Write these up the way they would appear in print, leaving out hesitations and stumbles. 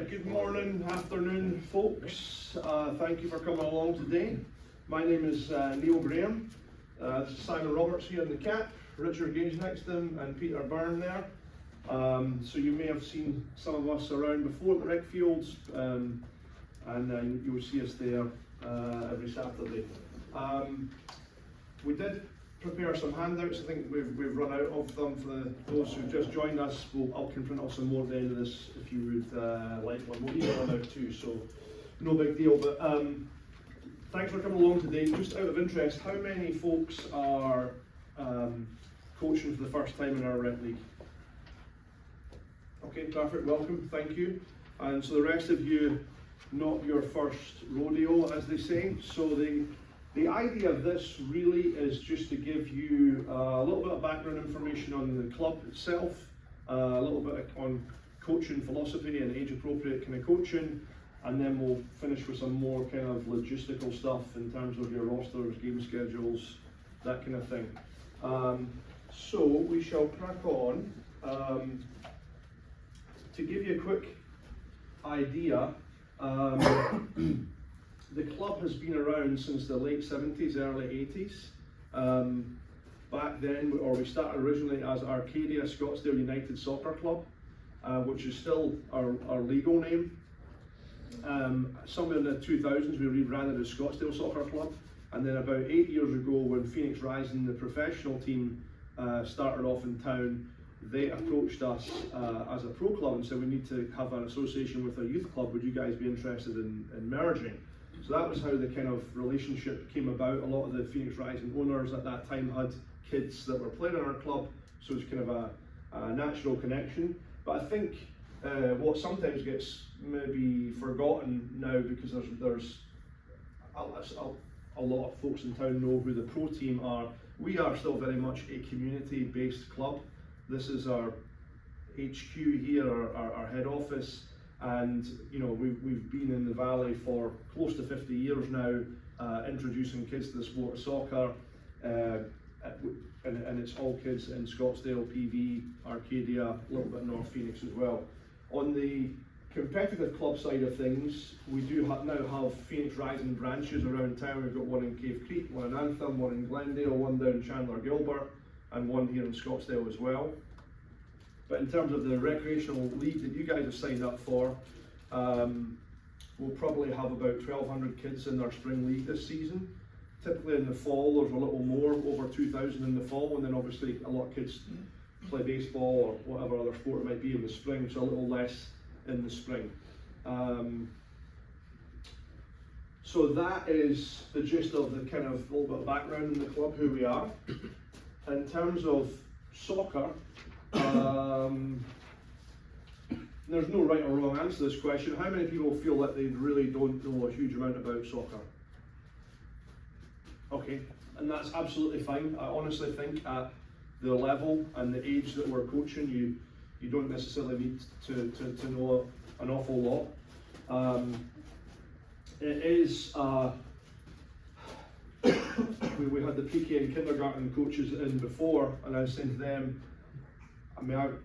Good morning, afternoon, folks. Thank you for coming along today. My name is Neil Graham. This is Simon Roberts here in the cap, Richard Gage next to him, and Peter Byrne there. So you may have seen some of us around before at the rec fields, and you will see us there every Saturday. We did prepare some handouts. I think we've run out of them for those who've just joined us. I can print off some more at the end of this if you would like one. We'll email them out too, so no big deal. But thanks for coming along today. Just out of interest, how many folks are coaching for the first time in our rec league? Okay, perfect, welcome, thank you. And so the rest of you, not your first rodeo, as they say. So the idea of this really is just to give you a little bit of background information on the club itself, a little bit on coaching philosophy and age-appropriate kind of coaching, and then we'll finish with some more kind of logistical stuff in terms of your rosters, game schedules, that kind of thing. So we shall crack on. To give you a quick idea, the club has been around since the late 70s, early 80s. Back then, we started originally as Arcadia Scottsdale United Soccer Club, which is still our legal name. Somewhere in the 2000s, we rebranded as Scottsdale Soccer Club, and then about 8 years ago, when Phoenix Rising, the professional team, started off in town, they approached us as a pro club and said, we need to have an association with our youth club. Would you guys be interested in merging? So that was how the kind of relationship came about. A lot of the Phoenix Rising owners at that time had kids that were playing in our club, so it's kind of a natural connection. But I think what sometimes gets maybe forgotten now, because there's a lot of folks in town know who the pro team are. We are still very much a community-based club. This is our HQ here, our head office. And you know, we've been in the valley for close to 50 years now, introducing kids to the sport of soccer, and it's all kids in Scottsdale, PV, Arcadia, a little bit North Phoenix as well. On the competitive club side of things, we do now have Phoenix Rising branches around town. We've got one in Cave Creek, one in Anthem, one in Glendale, one down Chandler Gilbert, and one here in Scottsdale as well. But in terms of the recreational league that you guys have signed up for, we'll probably have about 1,200 kids in our spring league this season. Typically in the fall there's a little more, over 2,000 in the fall, and then obviously a lot of kids play baseball or whatever other sport it might be in the spring, so a little less in the spring. So that is the gist of the kind of little bit of background in the club, who we are. In terms of soccer, there's no right or wrong answer to this question. How many people feel that they really don't know a huge amount about soccer? Okay, and that's absolutely fine. I honestly think at the level and the age that we're coaching, you don't necessarily need to know an awful lot. It is we had the PK and kindergarten coaches in before, and I was saying to them, I mean,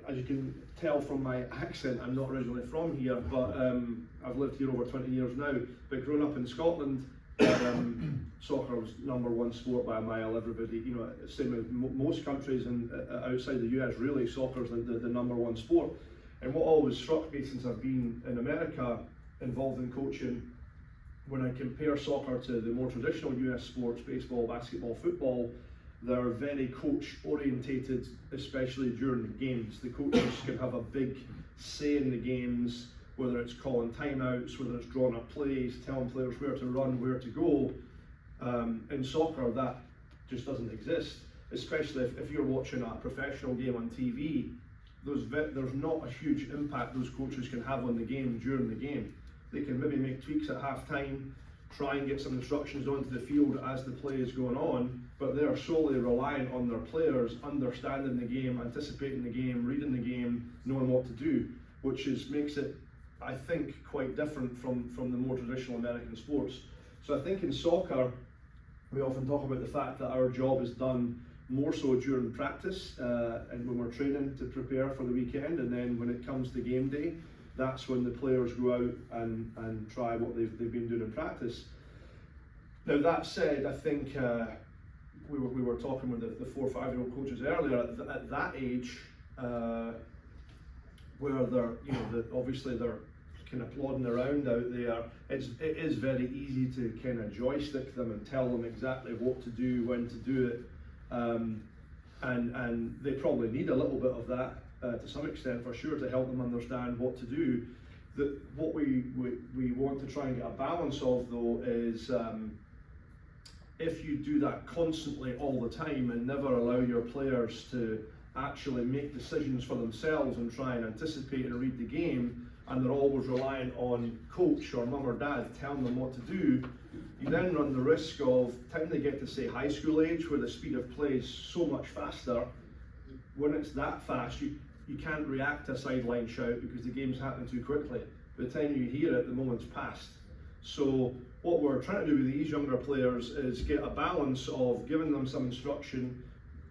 as you can tell from my accent, I'm not originally from here, but I've lived here over 20 years now. But growing up in Scotland, soccer was #1 sport by a mile. Everybody, you know, same as most countries and outside the US, really, soccer's the #1 sport. And what always struck me since I've been in America involved in coaching, when I compare soccer to the more traditional US sports, baseball, basketball, football, they're very coach orientated, especially during the games. The coaches can have a big say in the games, whether it's calling timeouts, whether it's drawing up plays, telling players where to run, where to go. In soccer, that just doesn't exist, especially if you're watching a professional game on TV. There's not a huge impact those coaches can have on the game during the game. They can maybe make tweaks at half time, try and get some instructions onto the field as the play is going on, but they are solely reliant on their players understanding the game, anticipating the game, reading the game, knowing what to do, which makes it, I think, quite different from the more traditional American sports. So I think in soccer, we often talk about the fact that our job is done more so during practice and when we're training to prepare for the weekend, and then when it comes to game day, that's when the players go out and try what they've been doing in practice. Now that said, I think we were talking with the 4 or 5 year old coaches earlier. At that age, where they're, you know, obviously they're kind of plodding around out there, it is very easy to kind of joystick them and tell them exactly what to do, when to do it, and they probably need a little bit of that to some extent, for sure, to help them understand what to do. What we want to try and get a balance of, though, is if you do that constantly all the time and never allow your players to actually make decisions for themselves and try and anticipate and read the game, and they're always reliant on coach or mum or dad telling them what to do, you then run the risk of, time they get to say high school age, where the speed of play is so much faster, when it's that fast, you can't react to a sideline shout because the game's happening too quickly. By the time you hear it, the moment's passed. So what we're trying to do with these younger players is get a balance of giving them some instruction,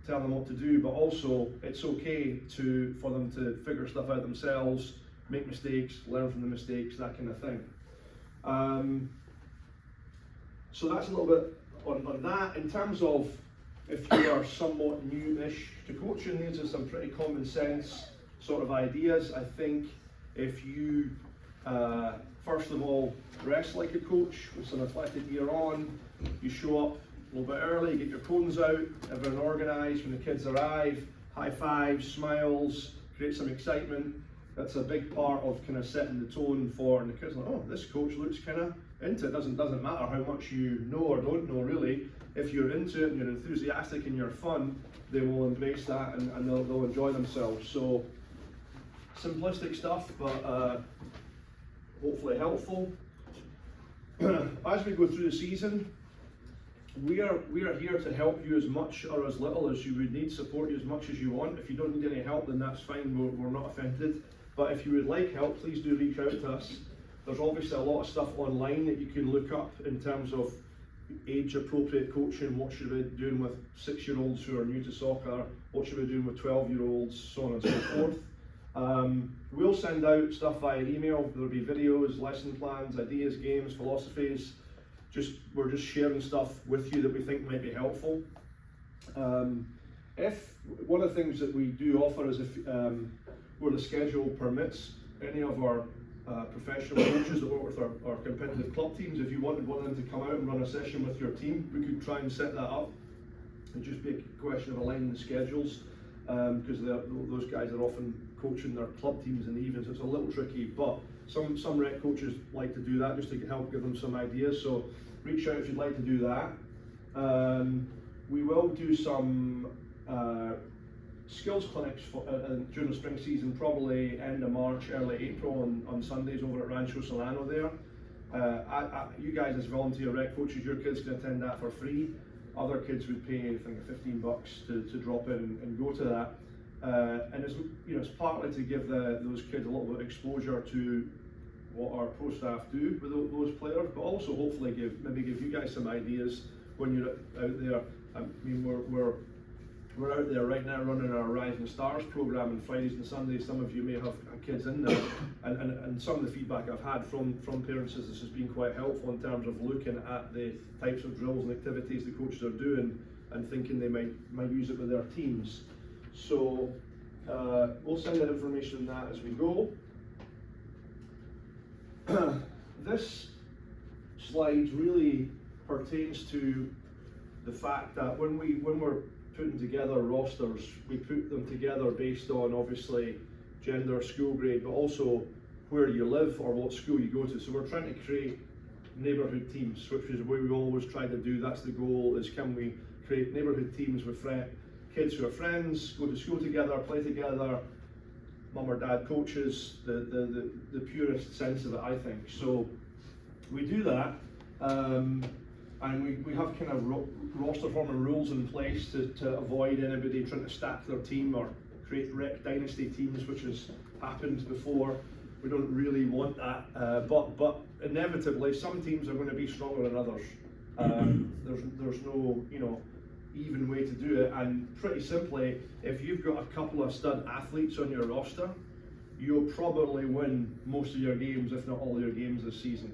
telling them what to do, but also it's okay for them to figure stuff out themselves, make mistakes, learn from the mistakes, that kind of thing. So that's a little bit on that. In terms of if you are somewhat new-ish to coaching, these are some pretty common sense sort of ideas. I think if you, first of all, dress like a coach with some athletic gear on, you show up a little bit early, get your cones out, everyone organised when the kids arrive, high fives, smiles, create some excitement. That's a big part of kind of setting the tone for, and the kids are like, oh, this coach looks kind of into it. Doesn't matter how much you know or don't know, really. If you're into it and you're enthusiastic and you're fun, they will embrace that and they'll enjoy themselves. So simplistic stuff, but hopefully helpful. As we go through the season, we are here to help you as much or as little as you would need, support you as much as you want. If you don't need any help, then that's fine, we're not offended. But if you would like help, please do reach out to us. There's obviously a lot of stuff online that you can look up in terms of age-appropriate coaching. What should we be doing with 6-year-olds who are new to soccer? What should we be doing with 12-year-olds? So on and so forth. We'll send out stuff via email. There'll be videos, lesson plans, ideas, games, philosophies. We're just sharing stuff with you that we think might be helpful. If one of the things that we do offer is, if where the schedule permits, any of our professional coaches that work with our competitive club teams, if you wanted one of them to come out and run a session with your team, we could try and set that up. It'd just be a question of aligning the schedules, because those guys are often coaching their club teams in the evenings. It's a little tricky, but some rec coaches like to do that just to help give them some ideas. So reach out if you'd like to do that. We will do some skills clinics during the spring season, probably end of March, early April on Sundays over at Rancho Solano there. You guys as volunteer rec coaches, your kids can attend that for free. Other kids would pay, I think, $15 to drop in and go to that. And it's partly to give those kids a little bit of exposure to what our pro staff do with those players, but also hopefully maybe give you guys some ideas when you're out there. I mean, we're out there right now running our Rising Stars program on Fridays and Sundays. Some of you may have kids in there, and some of the feedback I've had from parents is this has been quite helpful in terms of looking at the types of drills and activities the coaches are doing and thinking they might use it with their teams. So we'll send out information on that as we go. This slide really pertains to the fact that when we're putting together rosters, we put them together based on obviously gender, school grade, but also where you live or what school you go to. So we're trying to create neighbourhood teams, which is what we've always tried to do. That's the goal, is can we create neighbourhood teams with kids who are friends, go to school together, play together, mum or dad coaches, the purest sense of it, I think. So we do that, and we have kind of roster forming rules in place to avoid anybody trying to stack their team or create rec dynasty teams, which has happened before. We don't really want that, but inevitably some teams are going to be stronger than others. There's no even way to do it, and pretty simply, if you've got a couple of stud athletes on your roster, you'll probably win most of your games, if not all your games this season.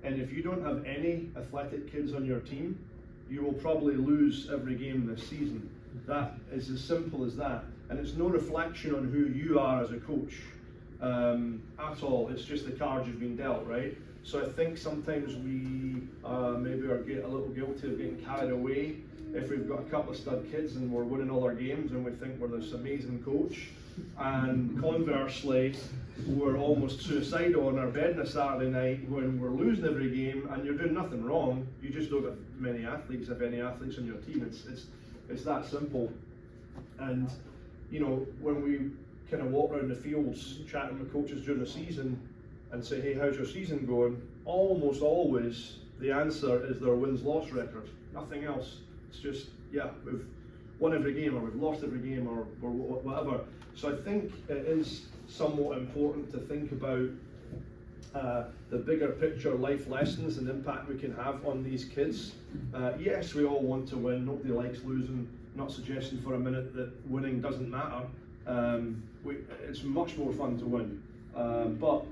And if you don't have any athletic kids on your team, you will probably lose every game this season. That is as simple as that. And it's no reflection on who you are as a coach at all. It's just the cards you've been dealt, right? So I think sometimes we maybe are a little guilty of getting carried away if we've got a couple of stud kids and we're winning all our games and we think we're this amazing coach. And conversely, we're almost suicidal on our bed on a Saturday night when we're losing every game and you're doing nothing wrong. You just don't have many athletes, if any athletes on your team. It's that simple. And you know, when we kind of walk around the fields chatting with coaches during the season and say, hey, how's your season going? Almost always the answer is their wins-loss record. Nothing else. It's just, yeah, we've won every game or we've lost every game or whatever. So I think it is somewhat important to think about the bigger picture life lessons and impact we can have on these kids. Yes, we all want to win. Nobody likes losing. Not suggesting for a minute that winning doesn't matter. It's much more fun to win, but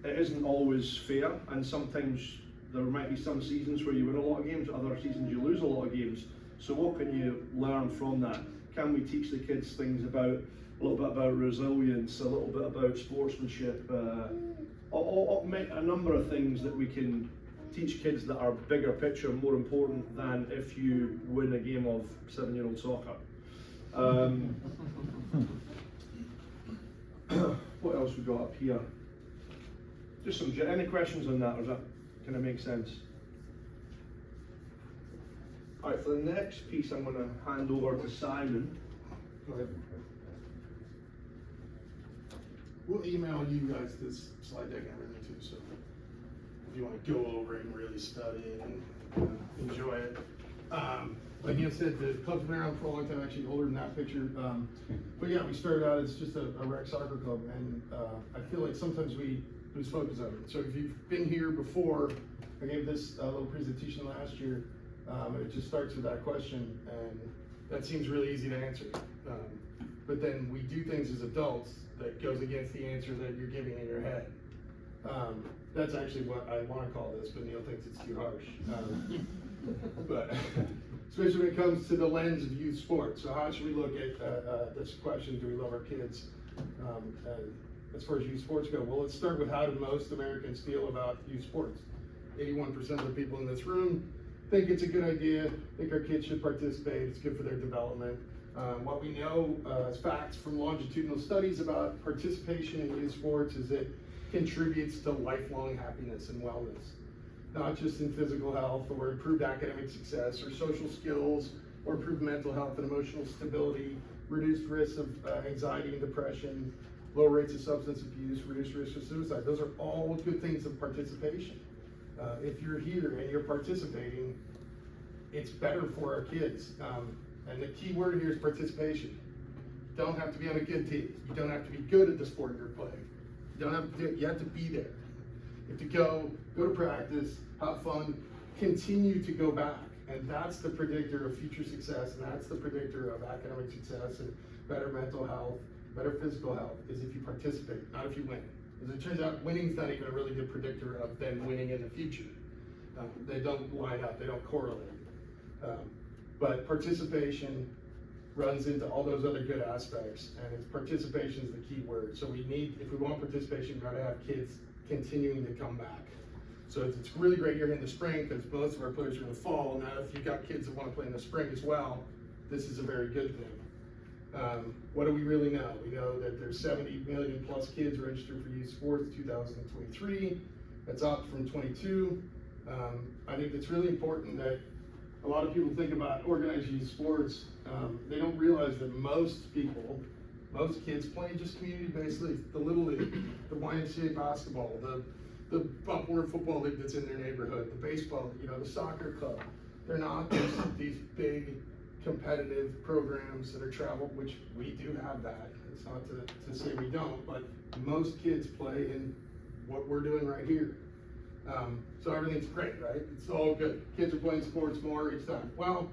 it isn't always fair, and sometimes there might be some seasons where you win a lot of games, other seasons you lose a lot of games. So what can you learn from that? Can we teach the kids things about, a little bit about resilience, a little bit about sportsmanship, a number of things that we can teach kids that are bigger picture, more important than if you win a game of 7-year-old soccer. What else we got up here? Just any questions on that, or does that kind of make sense? All right, for the next piece, I'm going to hand over to Simon. Go ahead. We'll email you guys this slide deck and everything too, so if you want to go over it and really study it and enjoy it. Like Ian said, the club's been around for a long time, actually older than that picture. But yeah, we started out as just a rec soccer club, and I feel like sometimes we lose focus of it. So if you've been here before, I gave this little presentation last year, and it just starts with that question, and that seems really easy to answer. But then we do things as adults that goes against the answer that you're giving in your head. That's actually what I want to call this, but Neil thinks it's too harsh. But especially when it comes to the lens of youth sports. So how should we look at this question, do we love our kids? And as far as youth sports go, well, let's start with how do most Americans feel about youth sports? 81% of the people in this room think it's a good idea, think our kids should participate, it's good for their development. What we know as facts from longitudinal studies about participation in youth sports is it contributes to lifelong happiness and wellness, not just in physical health or improved academic success or social skills or improved mental health and emotional stability, reduced risks of anxiety and depression, low rates of substance abuse, reduced risk of suicide. Those are all good things of participation. If you're here and you're participating, it's better for our kids. And the key word here is participation. You don't have to be on a good team. You don't have to be good at the sport you're playing. You don't have to. You have to be there. You have to go to practice, have fun, continue to go back, and that's the predictor of future success, and that's the predictor of academic success and better mental health, better physical health. Is if you participate, not if you win. As it turns out, winning is not even a really good predictor of then winning in the future. They don't line up. They don't correlate. But participation runs into all those other good aspects, and it's participation is the key word. So we need, if we want participation, we've got to have kids continuing to come back. So it's really great you're in the spring because most of our players are in the fall. Now, if you've got kids that want to play in the spring as well, this is a very good thing. What do we really know? We know that there's 70 million plus kids registered for youth sports in 2023. That's up from 22. I think it's really important that a lot of people think about organized youth sports. They don't realize that most kids play just community-based leagues. The Little League, the YMCA basketball, the Buckboard football league that's in their neighborhood, the baseball, the soccer club. They're not these big competitive programs that are traveled, which we do have that. It's not to say we don't, but most kids play in what we're doing right here. So everything's great, right? It's all good. Kids are playing sports more each time. Well,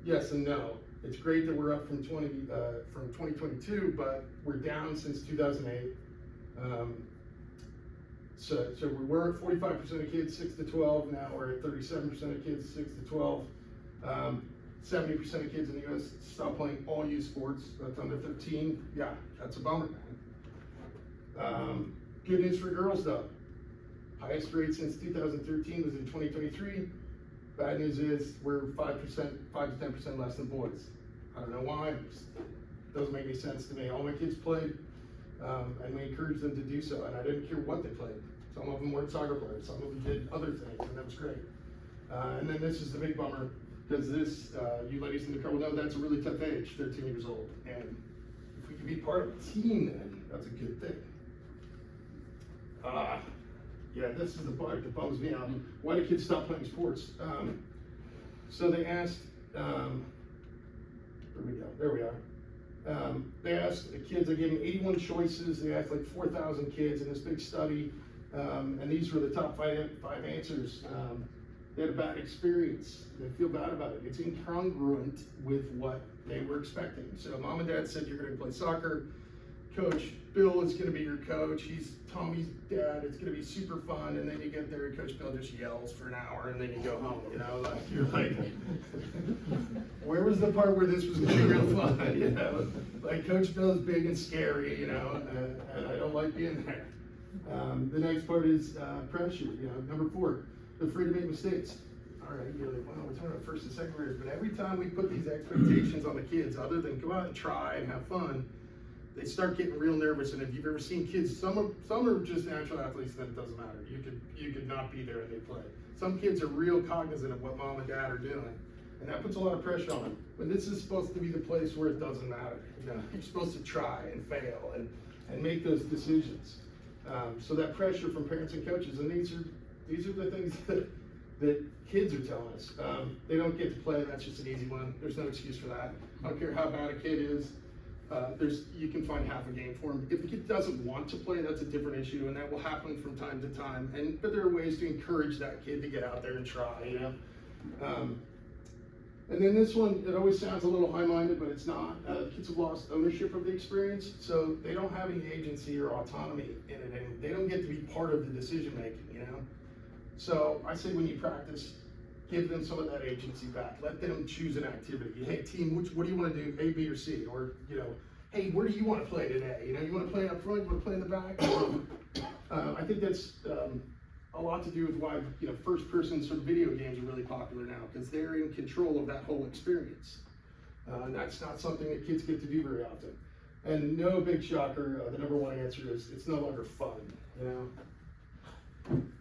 yes and no. It's great that we're up from 2022, but we're down since 2008. So we were at 45% of kids 6 to 12. Now we're at 37% of kids 6 to 12. 70% of kids in the U.S. stop playing all youth sports. That's under 13. Yeah, that's a bummer, man. Good news for girls though. Highest rate since 2013 was in 2023. Bad news is we're 5% to 10% less than boys. I don't know why. It doesn't make any sense to me. All my kids played, and we encouraged them to do so. And I didn't care what they played. Some of them weren't soccer players. Some of them did other things, and that was great. And then this is the big bummer, because this, you ladies in the car will know that's a really tough age, 13 years old. And if we can be part of a team, then that's a good thing. Yeah, this is the part that bums me out. Why do kids stop playing sports? So they asked, where we go? There we are. They asked the kids, they gave them 81 choices. They asked like 4,000 kids in this big study. And these were the top five answers. They had a bad experience. They feel bad about it. It's incongruent with what they were expecting. So mom and dad said, you're going to play soccer. Coach Bill is going to be your coach. He's Tommy's dad. It's going to be super fun. And then you get there and Coach Bill just yells for an hour and then you go home, you know, like you're like, where was the part where this was going to be real fun, you know? Like Coach Bill is big and scary, you know, and I don't like being there. The next part is pressure, you know. Number 4, they're afraid to make mistakes. All right, you're like, well, we're talking about first and second graders, but every time we put these expectations on the kids, other than go out and try and have fun, they start getting real nervous. And if you've ever seen kids, some are just natural athletes, then it doesn't matter. You could not be there and they play. Some kids are real cognizant of what mom and dad are doing, and that puts a lot of pressure on them. But this is supposed to be the place where it doesn't matter. You know, you're supposed to try and fail and make those decisions. So that pressure from parents and coaches, and these are the things that kids are telling us. They don't get to play. That's just an easy one. There's no excuse for that. I don't care how bad a kid is. You can find half a game for him. If the kid doesn't want to play, that's a different issue, and that will happen from time to time. But there are ways to encourage that kid to get out there and try, you know. And then this one, it always sounds a little high-minded, but it's not. Kids have lost ownership of the experience, so they don't have any agency or autonomy in it, and they don't get to be part of the decision-making, you know. So I say when you practice, give them some of that agency back. Let them choose an activity. Hey, team, what do you want to do, A, B, or C? Or, you know, hey, where do you want to play today? You know, you want to play up front, you want to play in the back? I think that's a lot to do with why, you know, first-person sort of video games are really popular now, because they're in control of that whole experience. And that's not something that kids get to do very often. And no big shocker, the number 1 answer is it's no longer fun, you know?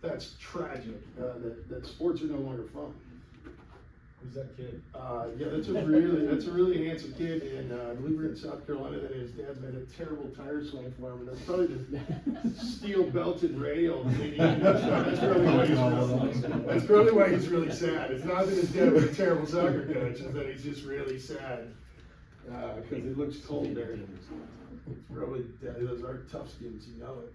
That's tragic, that sports are no longer fun. Who's that kid? Yeah, that's a really handsome kid, and I believe we're in South Carolina, that his dad's made a terrible tire swing for him, and that's probably the steel belted rail. That's probably why he's really sad. It's not that his dad was a terrible soccer coach, it's that he's just really sad, because he looks cold there. It's probably, those are tough skins, you know it.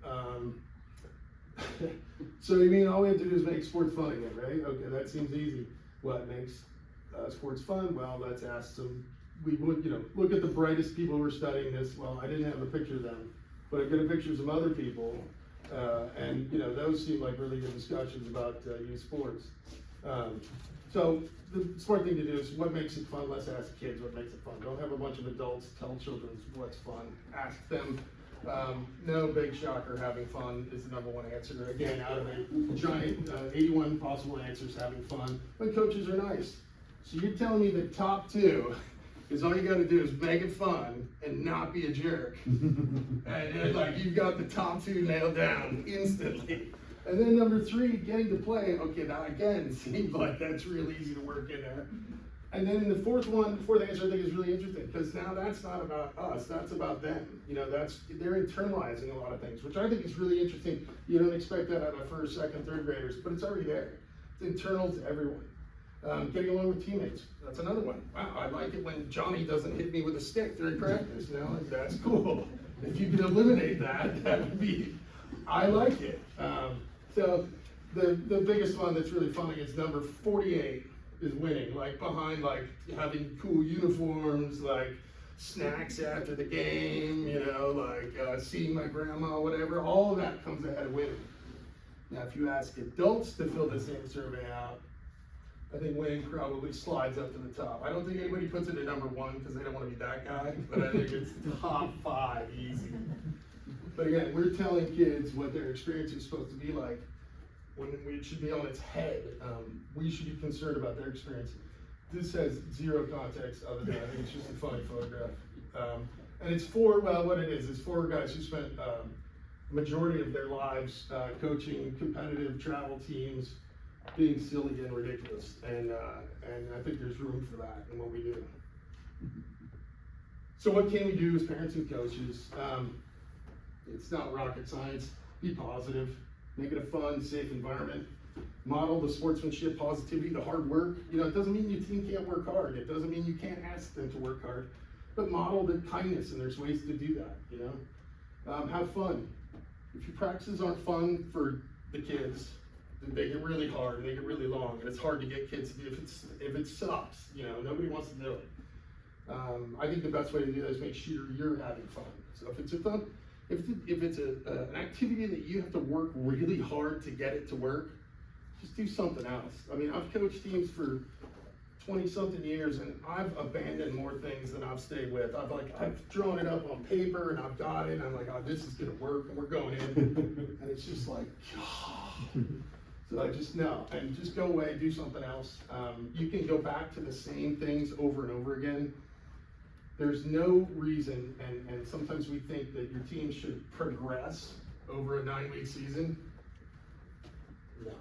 So you mean all we have to do is make sports fun again, right? Okay, that seems easy. What makes sports fun? Well, let's ask some. We would, you know, look at the brightest people who are studying this. Well, I didn't have a picture of them, but I've got a picture of some other people, and you know, those seem like really good discussions about youth sports. So the smart thing to do is what makes it fun. Let's ask kids what makes it fun. Don't have a bunch of adults tell children what's fun. Ask them. No big shocker, having fun is the number 1 answer. Again, out of a giant 81 possible answers, having fun. But coaches are nice. So you're telling me the top 2 is all you got to do is make it fun and not be a jerk. and like you've got the top 2 nailed down instantly. And then number 3, getting to play. Okay, that again seems like that's real easy to work in there. And then the fourth answer I think is really interesting, because now that's not about us, that's about them. You know, they're internalizing a lot of things, which I think is really interesting. You don't expect that out of first, second, third graders, but it's already there. It's internal to everyone. Getting along with teammates, that's another one. Wow, I like it when Johnny doesn't hit me with a stick during practice, you know, like, that's cool. If you could eliminate that, that would be, I like it. So the biggest one that's really funny is number 48. is winning, like behind like having cool uniforms, like snacks after the game, you know, like seeing my grandma, whatever. All of that comes ahead of winning. Now, if you ask adults to fill the same survey out, I think winning probably slides up to the top. I don't think anybody puts it at number one because they don't want to be that guy, but I think it's top 5 easy. But again, we're telling kids what their experience is supposed to be like when it should be on its head. We should be concerned about their experience. This has zero context other than I think it's just a funny photograph. And it's for, well, what it is for guys who spent majority of their lives coaching competitive travel teams, being silly and ridiculous, and I think there's room for that in what we do. So what can we do as parents and coaches? It's not rocket science. Be positive, make it a fun, safe environment. Model the sportsmanship, positivity, the hard work. You know, it doesn't mean your team can't work hard. It doesn't mean you can't ask them to work hard, but model the kindness, and there's ways to do that, you know. Have fun. If your practices aren't fun for the kids, they get really hard and they get really long, and it's hard to get kids to do. If it sucks, you know, nobody wants to do it. I think the best way to do that is make sure you're having fun. So if it's an activity that you have to work really hard to get it to work, just do something else. I mean, I've coached teams for 20-something years, and I've abandoned more things than I've stayed with. I've drawn it up on paper, and I've got it, and I'm like, oh, this is gonna work, and we're going in, and it's just like, God. So I just, no, and just go away, do something else. You can go back to the same things over and over again. There's no reason, and sometimes we think that your team should progress over a 9-week season. No.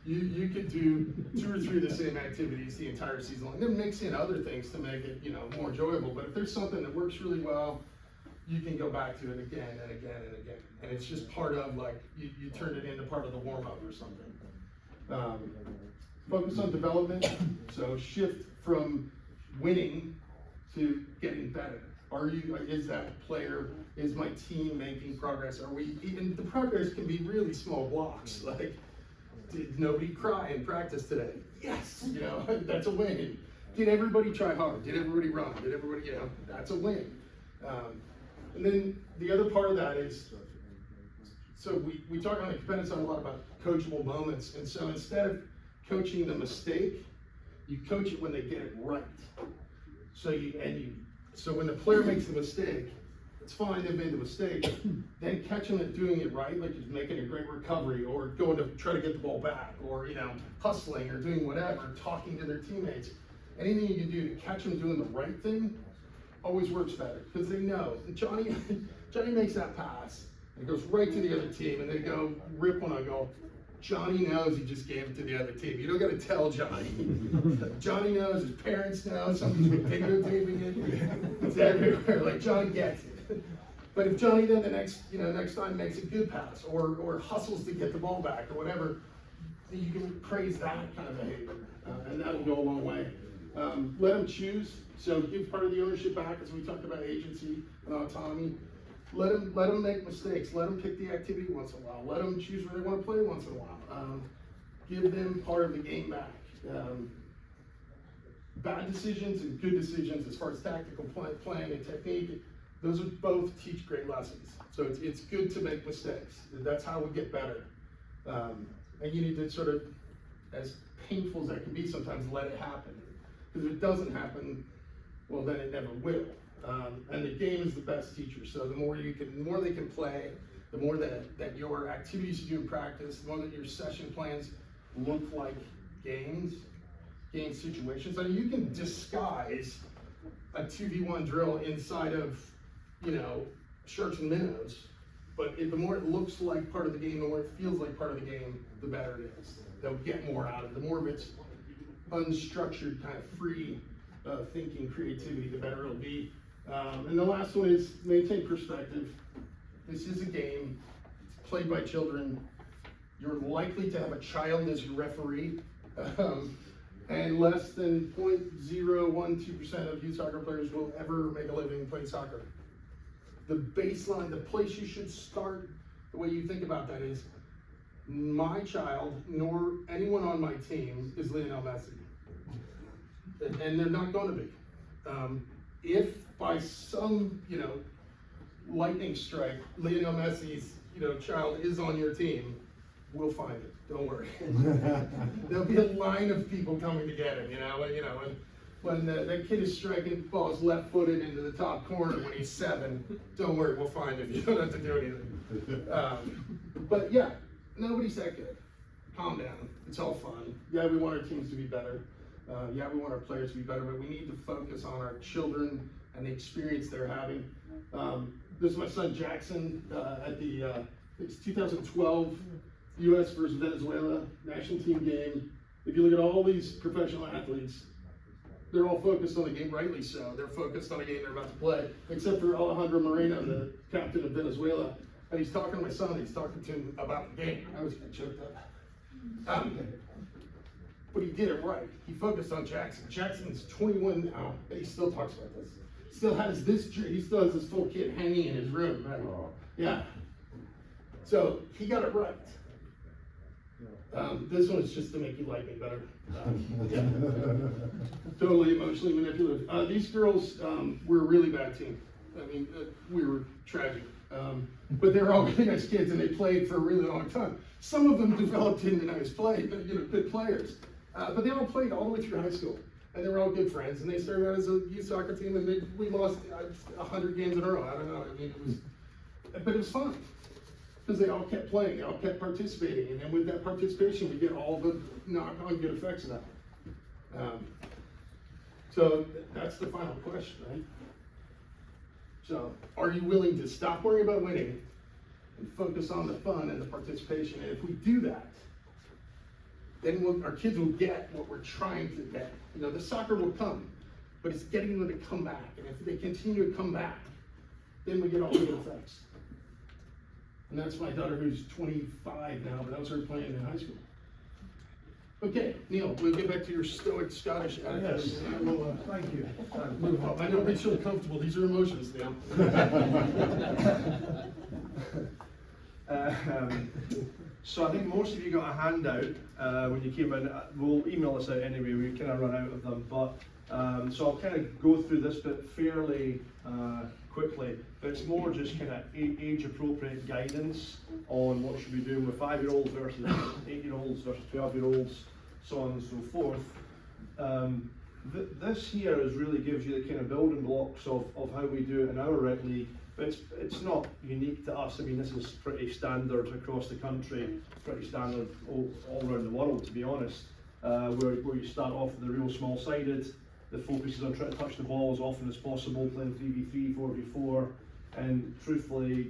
You could do 2 or 3 of the same activities the entire season, and then mix in other things to make it, you know, more enjoyable. But if there's something that works really well, you can go back to it again and again and again. And it's just part of, like, you turn it into part of the warm-up or something. Focus on development. So shift from winning to getting better. Is that player, is my team making progress? And the progress can be really small blocks. Like, did nobody cry in practice today? Yes, you know, that's a win. Did everybody try hard? Did everybody run? Did everybody, you know, that's a win. And then the other part of that is, so we talk on the competitive side a lot about coachable moments. And so instead of coaching the mistake, you coach it when they get it right. So when the player makes the mistake, it's fine, they've made the mistake, then catch them at doing it right, like just making a great recovery, or going to try to get the ball back, or, you know, hustling, or doing whatever, talking to their teammates. Anything you can do to catch them doing the right thing always works better, because they know. Johnny makes that pass, and it goes right to the other team, and they go, rip one, I go, Johnny knows he just gave it to the other team. You don't got to tell Johnny. Johnny knows, his parents know, somebody's been videotaping it. It's everywhere, like Johnny gets it. But if Johnny then the next time makes a good pass, or hustles to get the ball back, or whatever, you can praise that kind of behavior, and that'll go a long way. Let them choose. So give part of the ownership back, as we talked about agency and autonomy. Let them make mistakes. Let them pick the activity once in a while. Let them choose where they want to play once in a while. Give them part of the game back. Bad decisions and good decisions, as far as tactical playing and technique, those are both teach great lessons. So it's good to make mistakes. That's how we get better. And you need to sort of, as painful as that can be sometimes, let it happen. Because if it doesn't happen, well, then it never will. And the game is the best teacher. So the more they can play, the more that your activities you do in practice, the more that your session plans look like game situations. I mean, you can disguise a 2v1 drill inside of, you know, sharks and minnows, but the more it looks like part of the game, the more it feels like part of the game, the better it is. They'll get more out of it. The more of it's unstructured, kind of free thinking, creativity, the better it'll be. And the last one is maintain perspective. This is a game. It's played by children. You're likely to have a child as your referee. And less than 0.012% of youth soccer players will ever make a living playing soccer. The baseline, the place you should start, the way you think about that is, my child, nor anyone on my team, is Lionel Messi. and they're not gonna be. If by some, lightning strike, Lionel Messi's, child is on your team, we'll find it, don't worry. There'll be a line of people coming to get him, and when that kid is striking balls left-footed into the top corner when he's 7, don't worry, we'll find him, you don't have to do anything. But yeah, nobody's that good. Calm down, it's all fun. Yeah, we want our teams to be better. Yeah, we want our players to be better, but we need to focus on our children and the experience they're having. This is my son Jackson at the it's 2012 U.S. versus Venezuela national team game. If you look at all these professional athletes, they're all focused on the game, rightly so. They're focused on the game they're about to play, except for Alejandro Moreno, the captain of Venezuela. And he's talking to my son, he's talking to him about the game. I was getting choked up. But he did it right. He focused on Jackson. Jackson's 21 now, and he still talks about this. He still has this full kit hanging in his room, right? Yeah. So he got it right. This one is just to make you like me better. Yeah. Totally emotionally manipulative. These girls were a really bad team. I mean, we were tragic. But they were all really nice kids, and they played for a really long time. Some of them developed into nice good players. But they all played all the way through high school, and they were all good friends. And they started out as a youth soccer team, and we lost 100 games in a row. I don't know. I mean, but it was fun because they all kept playing, they all kept participating, and then with that participation, we get all the knock-on good effects of that. So that's the final question, right? So, are you willing to stop worrying about winning and focus on the fun and the participation? And if we do that, then our kids will get what we're trying to get. The soccer will come, but it's getting them to come back. And if they continue to come back, then we get all the good effects. And that's my daughter, who's 25 now, but I was her playing in high school. Okay, Neil, we'll get back to your stoic Scottish attitude. Yes. Thank you. Move on. I know it makes you uncomfortable. These are emotions, Neil. So I think most of you got a handout when you came in. We'll email us out anyway, we kind of run out of them. But so I'll kind of go through this bit fairly quickly, but it's more just kind of age-appropriate guidance on what should we do with 5-year-olds versus 8-year-olds versus 12-year-olds, so on and so forth. This here really gives you the kind of building blocks of how we do it in our rec league, but it's not unique to us. I mean, this is pretty standard across the country, pretty standard all around the world, to be honest, where you start off with the real small-sided. The focus is on trying to touch the ball as often as possible, playing 3v3, 4v4, and truthfully,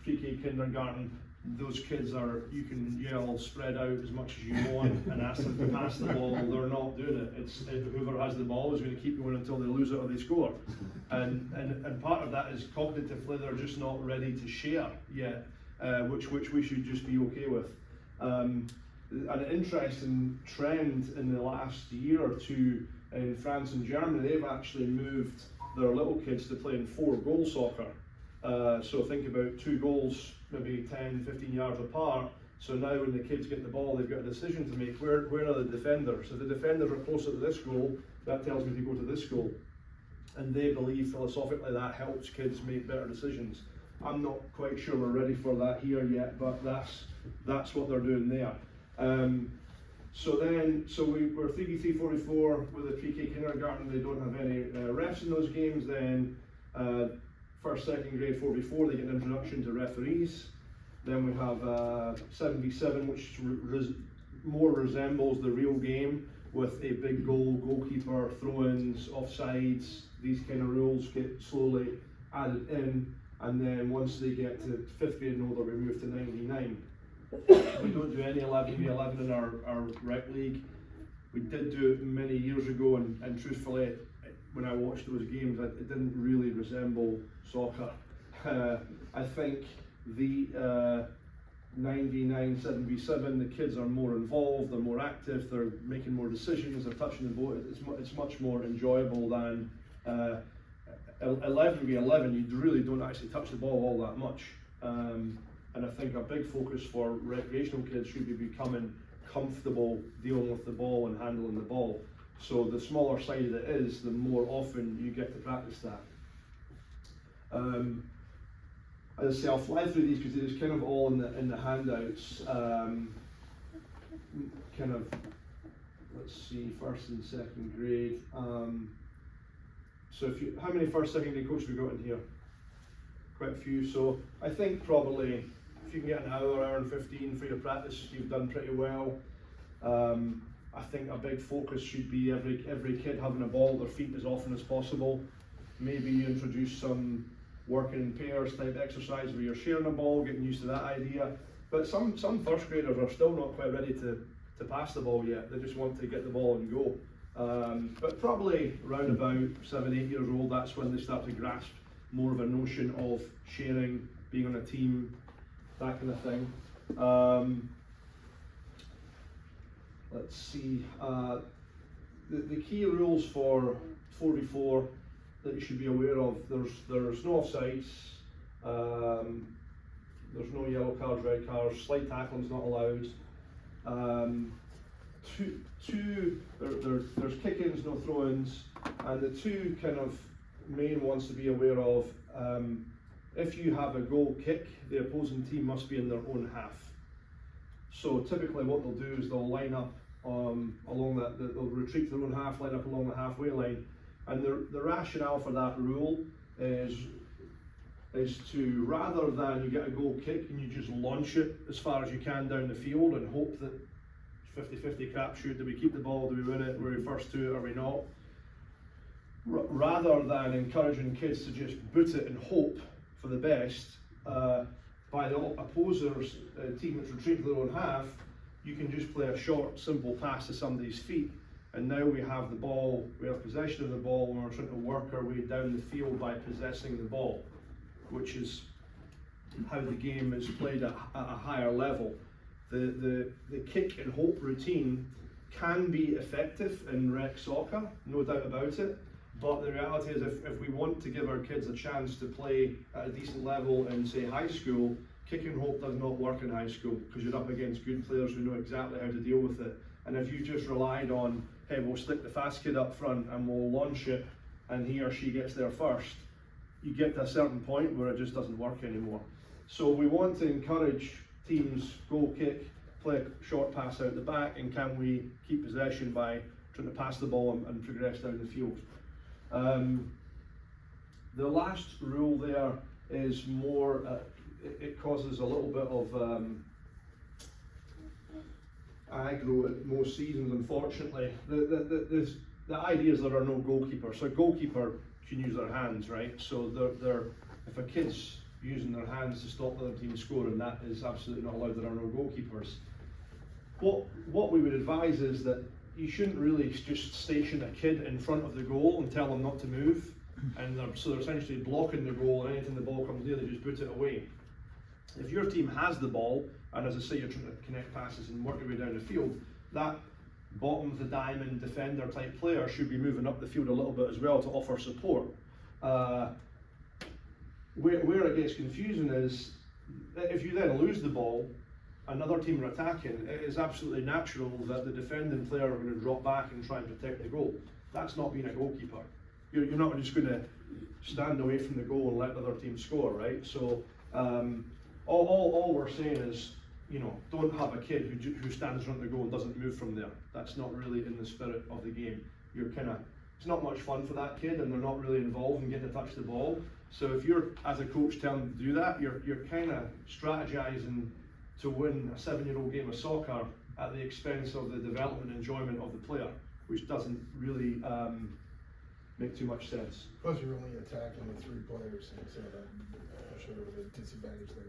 pre-K, kindergarten, those kids you can yell spread out as much as you want and ask them to pass the ball, they're not doing it. It's whoever has the ball is going to keep going until they lose it or they score. And part of that is cognitively they're just not ready to share yet, which we should just be okay with. An interesting trend in the last year or two in France and Germany, they've actually moved their little kids to playing 4-goal soccer. So think about 2 goals, maybe 10, 15 yards apart. So now when the kids get the ball, they've got a decision to make. Where are the defenders? If the defenders are closer to this goal, that tells me to go to this goal. And they believe philosophically that helps kids make better decisions. I'm not quite sure we're ready for that here yet, but that's what they're doing there. So we're 3v3, 4v4 with the pre-K kindergarten. They don't have any refs in those games. Then first, second grade 4v4, they get an introduction to referees. Then we have 7v7, which more resembles the real game, with a big goal, goalkeeper, throw-ins, offsides. These kind of rules get slowly added in, and then once they get to 5th grade and older, we move to 99. We don't do any 11v11 in our rec league. We did do it many years ago, and truthfully, when I watched those games, it didn't really resemble soccer. I think the 9v9, 7v7, the kids are more involved, they're more active, they're making more decisions, they're touching the ball. It's much more enjoyable than 11v11. You really don't actually touch the ball all that much. And I think a big focus for recreational kids should be becoming comfortable dealing with the ball and handling the ball. So the smaller sided it is, the more often you get to practice that. As I say, I'll fly through these because it's kind of all in the handouts. Kind of, let's see, first and second grade. So how many first, second grade coaches have we got in here? Quite a few. So I think probably if you can get an hour and 15 for your practice, you've done pretty well. I think a big focus should be every kid having a ball at their feet as often as possible. Maybe you introduce some working in pairs type exercise where you're sharing a ball, getting used to that idea. But some first graders are still not quite ready to pass the ball yet. They just want to get the ball and go. But probably around about 7, 8 years old, that's when they start to grasp more of a notion of sharing, being on a team, that kind of thing. Let's see, the key rules for 4v4 that you should be aware of, there's no offsides, there's no yellow cards, red cards, slide tackling is not allowed. There's kick-ins, no throw-ins, and the two kind of main ones to be aware of, if you have a goal kick, the opposing team must be in their own half. So typically what they'll do is they'll line up along they'll retreat to their own half, line up along the halfway line, and the rationale for that rule is to, rather than you get a goal kick and you just launch it as far as you can down the field and hope that 50-50 crapshoot, do we keep the ball, do we win it, were we first to it, are we not? Rather than encouraging kids to just boot it and hope for the best, by the opposer's team that's retreated to their own half, you can just play a short, simple pass to somebody's feet. And now we have the ball, we have possession of the ball, and we're trying to work our way down the field by possessing the ball, which is how the game is played at a higher level. The kick and hope routine can be effective in rec soccer, no doubt about it, but the reality is if we want to give our kids a chance to play at a decent level in, say, high school, kick and hope does not work in high school because you're up against good players who know exactly how to deal with it. And if you just relied on, hey, we'll stick the fast kid up front and we'll launch it and he or she gets there first, you get to a certain point where it just doesn't work anymore. So we want to encourage teams, goal kick, play a short pass out the back, and can we keep possession by trying to pass the ball and progress down the field. The last rule there is more, it causes a little bit of aggro at most seasons, unfortunately. The idea is there are no goalkeepers. So a goalkeeper can use their hands, right? So if a kid's using their hands to stop the other team scoring, that is absolutely not allowed. There are no goalkeepers. What we would advise is that you shouldn't really just station a kid in front of the goal and tell them not to move, and so they're essentially blocking the goal, and anything the ball comes near, they just boot it away. If your team has the ball, and as I say, you're trying to connect passes and work your way down the field, that bottom of the diamond defender type player should be moving up the field a little bit as well to offer support. Where it gets confusing is, if you then lose the ball, another team are attacking, it is absolutely natural that the defending player are going to drop back and try and protect the goal. That's not being a goalkeeper. You're not just going to stand away from the goal and let the other team score, right? So all we're saying is, don't have a kid who stands around the goal and doesn't move from there. That's not really in the spirit of the game. It's not much fun for that kid, and they're not really involved in getting to touch the ball. So if you're, as a coach, telling them to do that, you're kind of strategizing to win a 7-year-old game of soccer at the expense of the development and enjoyment of the player, which doesn't really make too much sense. Plus, you're only attacking with 3 players, so I'm sure there was a disadvantage there.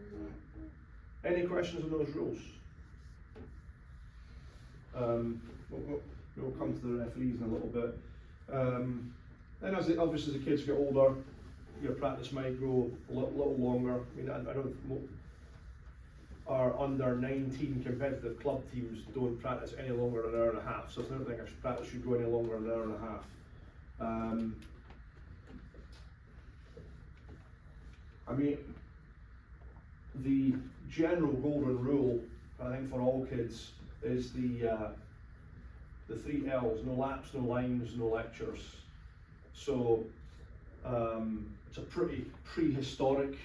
Any questions on those rules? We'll come to the referees in a little bit. And obviously as the kids get older, your practice might go a little longer. I mean, I don't. Our under 19 competitive club teams don't practice any longer than an hour and a half. So I don't think practice should go any longer than an hour and a half. I mean, the general golden rule, I think, for all kids is the the 3 L's: no laps, no lines, no lectures. So it's a pretty prehistoric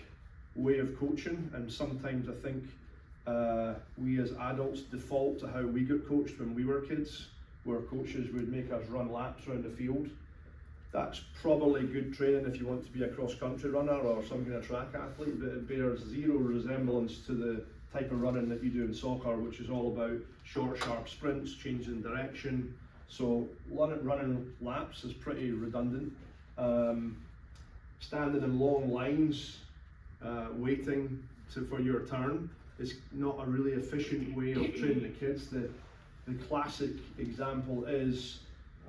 way of coaching, and sometimes I think we as adults default to how we got coached when we were kids, where coaches would make us run laps around the field. That's probably good training if you want to be a cross-country runner or some kind of track athlete, but it bears zero resemblance to the type of running that you do in soccer, which is all about short, sharp sprints, changing direction. So running laps is pretty redundant. Standing in long lines, waiting for your turn is not a really efficient way of training the kids. The classic example is,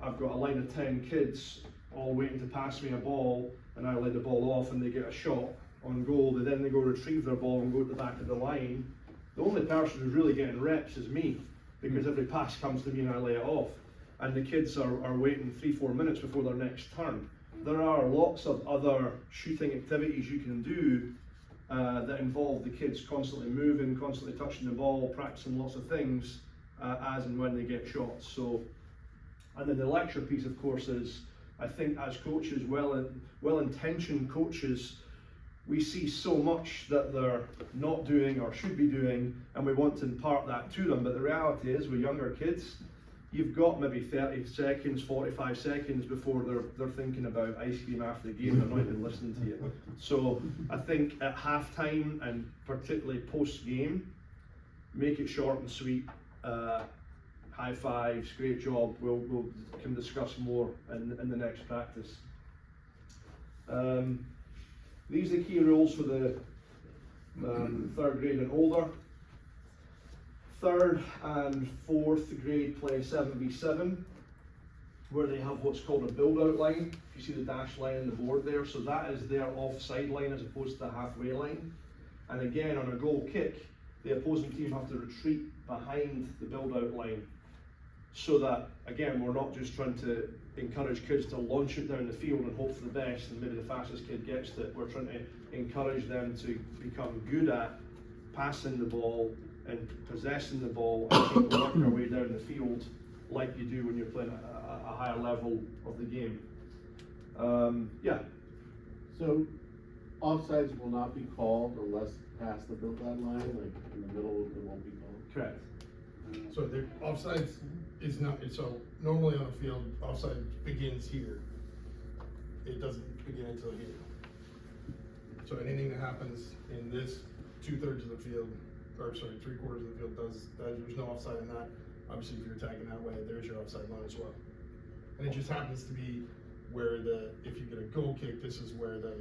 I've got a line of 10 kids all waiting to pass me a ball, and I let the ball off and they get a shot on goal. Then they go retrieve their ball and go to the back of the line. The only person who's really getting reps is me, because every pass comes to me and I lay it off. And the kids are waiting 3-4 minutes before their next turn. There are lots of other shooting activities you can do that involve the kids constantly moving, constantly touching the ball, practicing lots of things as and when they get shots. So, and then the lecture piece, of course, is, I think as coaches, well-intentioned coaches, we see so much that they're not doing or should be doing, and we want to impart that to them. But the reality is, with younger kids, you've got maybe 30 seconds, 45 seconds before they're thinking about ice cream after the game. They're not even listening to you. So I think at halftime and particularly post-game, make it short and sweet. High fives, great job. We'll can discuss more in the next practice. These are the key rules for the 3rd grade and older. 3rd and 4th grade play 7v7, where they have what's called a build-out line. You see the dashed line on the board there, so that is their offside line as opposed to the halfway line. And again, on a goal kick, the opposing team have to retreat behind the build-out line, so that, again, we're not just trying to encourage kids to launch it down the field and hope for the best and maybe the fastest kid gets it. We're trying to encourage them to become good at passing the ball and possessing the ball and work their way down the field like you do when you're playing a higher level of the game. Yeah. So offsides will not be called unless past the built-out line, like in the middle it won't be called? Correct. So the offsides is not, so normally on the field, offside begins here. It doesn't begin until here. So anything that happens in this 2/3 of the field, or sorry, 3/4 of the field there's no offside in that. Obviously, if you're attacking that way, there's your offside line as well. And it just happens to be where if you get a goal kick, this is where the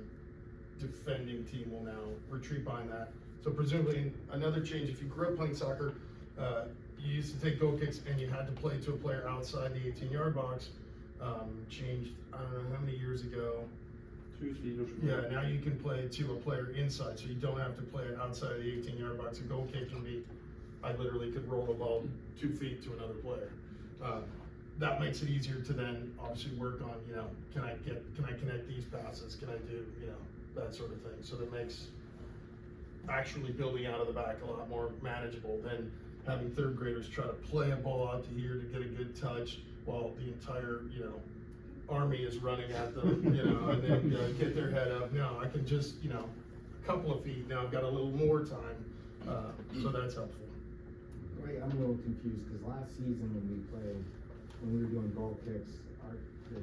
defending team will now retreat behind that. So presumably, another change, if you grew up playing soccer, you used to take goal kicks and you had to play to a player outside the 18-yard box. Changed, I don't know how many years ago. 2-3 years ago. Yeah, now you can play to a player inside, so you don't have to play it outside of the 18-yard box. A goal kick can be, I literally could roll the ball 2 feet to another player. That makes it easier to then obviously work on, can I connect these passes? Can I do, that sort of thing? So that makes actually building out of the back a lot more manageable than having 3rd graders try to play a ball out to here to get a good touch while the entire, army is running at them, and then get their head up. No, I can just, a couple of feet. Now I've got a little more time, so that's helpful. Wait, I'm a little confused, because last season when we were doing goal kicks, the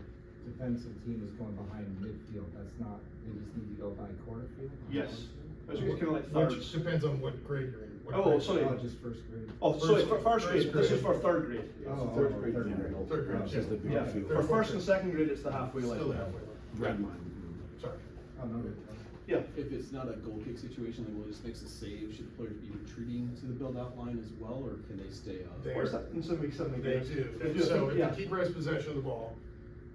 defensive team is going behind midfield. That's not, they just need to go by corner field? Yes. It's kind of like Which thirds. depends on what grade you're in. Oh, sorry. Oh, just 1st grade. Oh, sorry, for First first grade. This is grade. for 3rd grade. Oh, Third grade. Third grade. It's just the Yeah, big field. for 1st and 2nd grade, it's the halfway line. Still halfway line. Red line. Sorry. Oh, no. Yeah. If it's not a goal kick situation, like when it just makes a save, should the players be retreating to the build-out line as well, or can they stay up? Where's that in some They games? do. They do, So if yeah. the keeper has possession of the ball,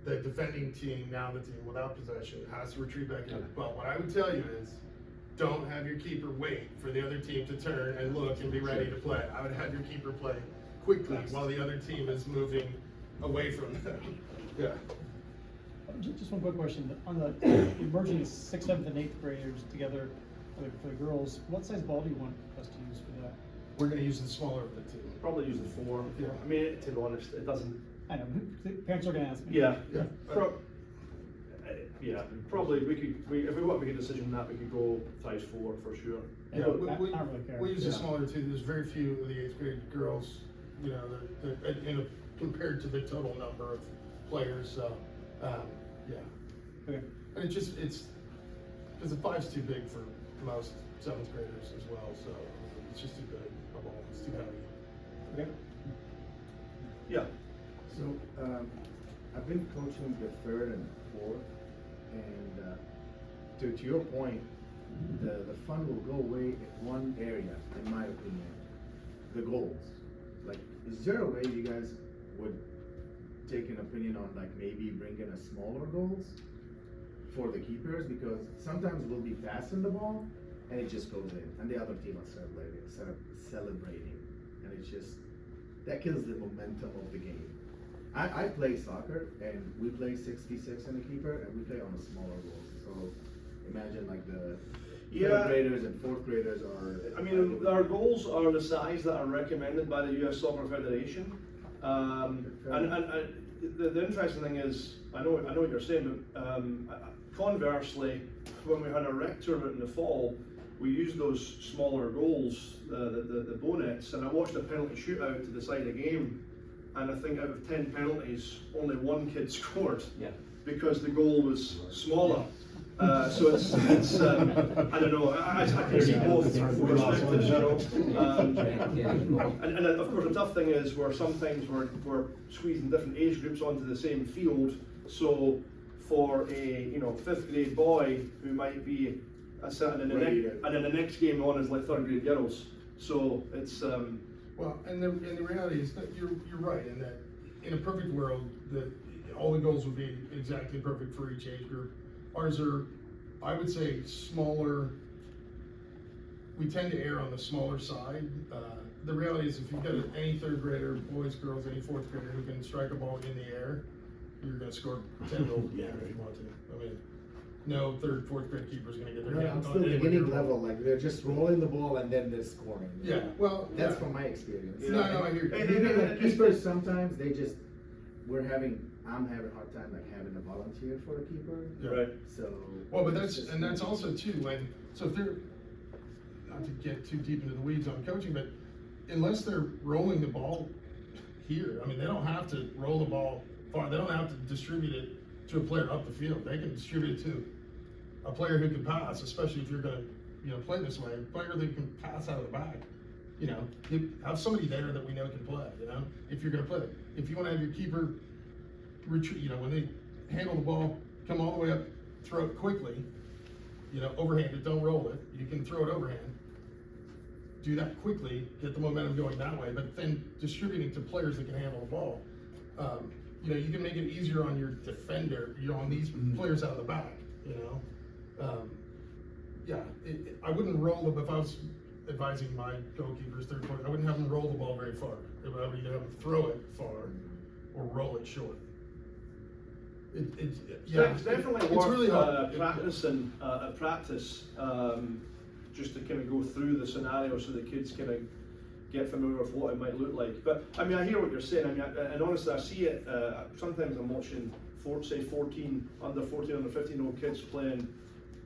the defending team, now the team without possession, has to retreat back in. But what I would tell you is, don't have your keeper wait for the other team to turn and look and be ready to play. I would have your keeper play quickly while the other team is moving away from them. Yeah. Just one quick question. On the merging 6th, 7th, and 8th graders together for the girls, what size ball do you want us to use for that? We're gonna use the smaller of the two. probably use the 4. Yeah. I mean, to be honest, it doesn't. I know, parents are gonna ask me. Yeah. Yeah. Yeah, probably we could. If we want to make a decision on that, we could go size 4 for sure. Yeah, I don't really care. we use Yeah. a smaller too, there's very few of the 8th grade girls, you know, compared to the total number of players, so, yeah. Okay. And it's cause the 5's too big for most 7th graders as well, so it's just too big, a ball, it's too heavy. Okay. Yeah. So, I've been coaching the 3rd and 4th, and to your point, the fun will go away in one area, in my opinion, the goals. Like, is there a way you guys would take an opinion on, like, maybe bringing a smaller goals for the keepers? Because sometimes we'll be passing the ball and it just goes in, and the other team are celebrating, and it's just, that kills the momentum of the game. I play soccer, and we play 6v6 in the keeper, and we play on a smaller goals. So imagine like the Yeah. 3rd graders and 4th graders are. I mean, our goals are the size that are recommended by the US Soccer Federation. And the interesting thing is, I know what you're saying, but conversely, when we had our rec tournament in the fall, we used those smaller goals, the bonnets, and I watched a penalty shootout to decide a game, and I think out of 10 penalties, only 1 kid scored. Yeah. Because the goal was smaller. So it's I don't know, I can see both perspectives, you know. And of course the tough thing is sometimes we're squeezing different age groups onto the same field. So for a 5th grade boy who might be and then the next game on is like 3rd grade girls. So it's Well, and the reality is that you're right in that in a perfect world, all the goals would be exactly perfect for each age group. Ours are, I would say, smaller. We tend to err on the smaller side. The reality is, if you've got any 3rd grader, boys, girls, any 4th grader who can strike a ball in the air, you're going to score 10 goals in the air if you want to. I mean, no 3rd, 4th grade keeper is going to get their No, hand I'm on still anybody. beginning level, like they're just rolling the ball and then they're scoring. Yeah, well, That's yeah. from my experience. No, I hear you. Even the keepers, sometimes I'm having a hard time like having a volunteer for a keeper. Yeah. right. So. Well, but it's just- that's also too, so if they're, not to get too deep into the weeds on coaching, but unless they're rolling the ball here, I mean, they don't have to roll the ball far, they don't have to distribute it to a player up the field, they can distribute it to a player who can pass, especially if you're gonna, play this way, a player that can pass out of the back. You have somebody there that we know can play, if you're gonna play. If you wanna have your keeper retreat, when they handle the ball, come all the way up, throw it quickly, overhand it, don't roll it, you can throw it overhand. Do that quickly, get the momentum going that way, but then distributing to players that can handle the ball. You can make it easier on your defender, on these players out of the back, I wouldn't roll them if I was advising my goalkeepers, 3rd, 4th, I wouldn't have them roll the ball very far. I would either have them throw it far or roll it short. It's definitely it's worth really hard. practicing at practice, just to kind of go through the scenario so the kids kind of get familiar with what it might look like. But I mean, I hear what you're saying. I mean, and honestly, I see it. Sometimes I'm watching, under 14, under 15-year-old kids playing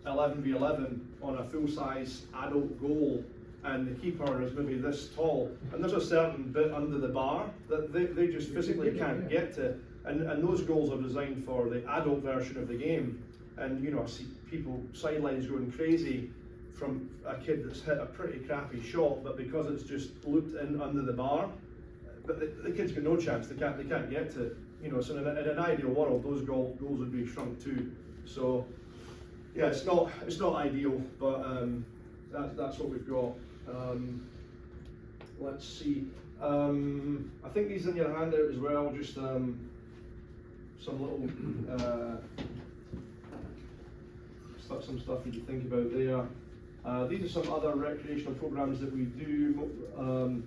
11v11 on a full-size adult goal, and the keeper is maybe this tall, and there's a certain bit under the bar that they just physically can't get to. And those goals are designed for the adult version of the game. And I see people sidelines going crazy from a kid that's hit a pretty crappy shot, but because it's just looped in under the bar, but the kid's got no chance. They can't get to it. So in an ideal world, those goals would be shrunk too. So yeah, it's not ideal, but that's what we've got. Let's see. I think these in your handout as well. Just some little some stuff you can think about there. These are some other recreational programs that we do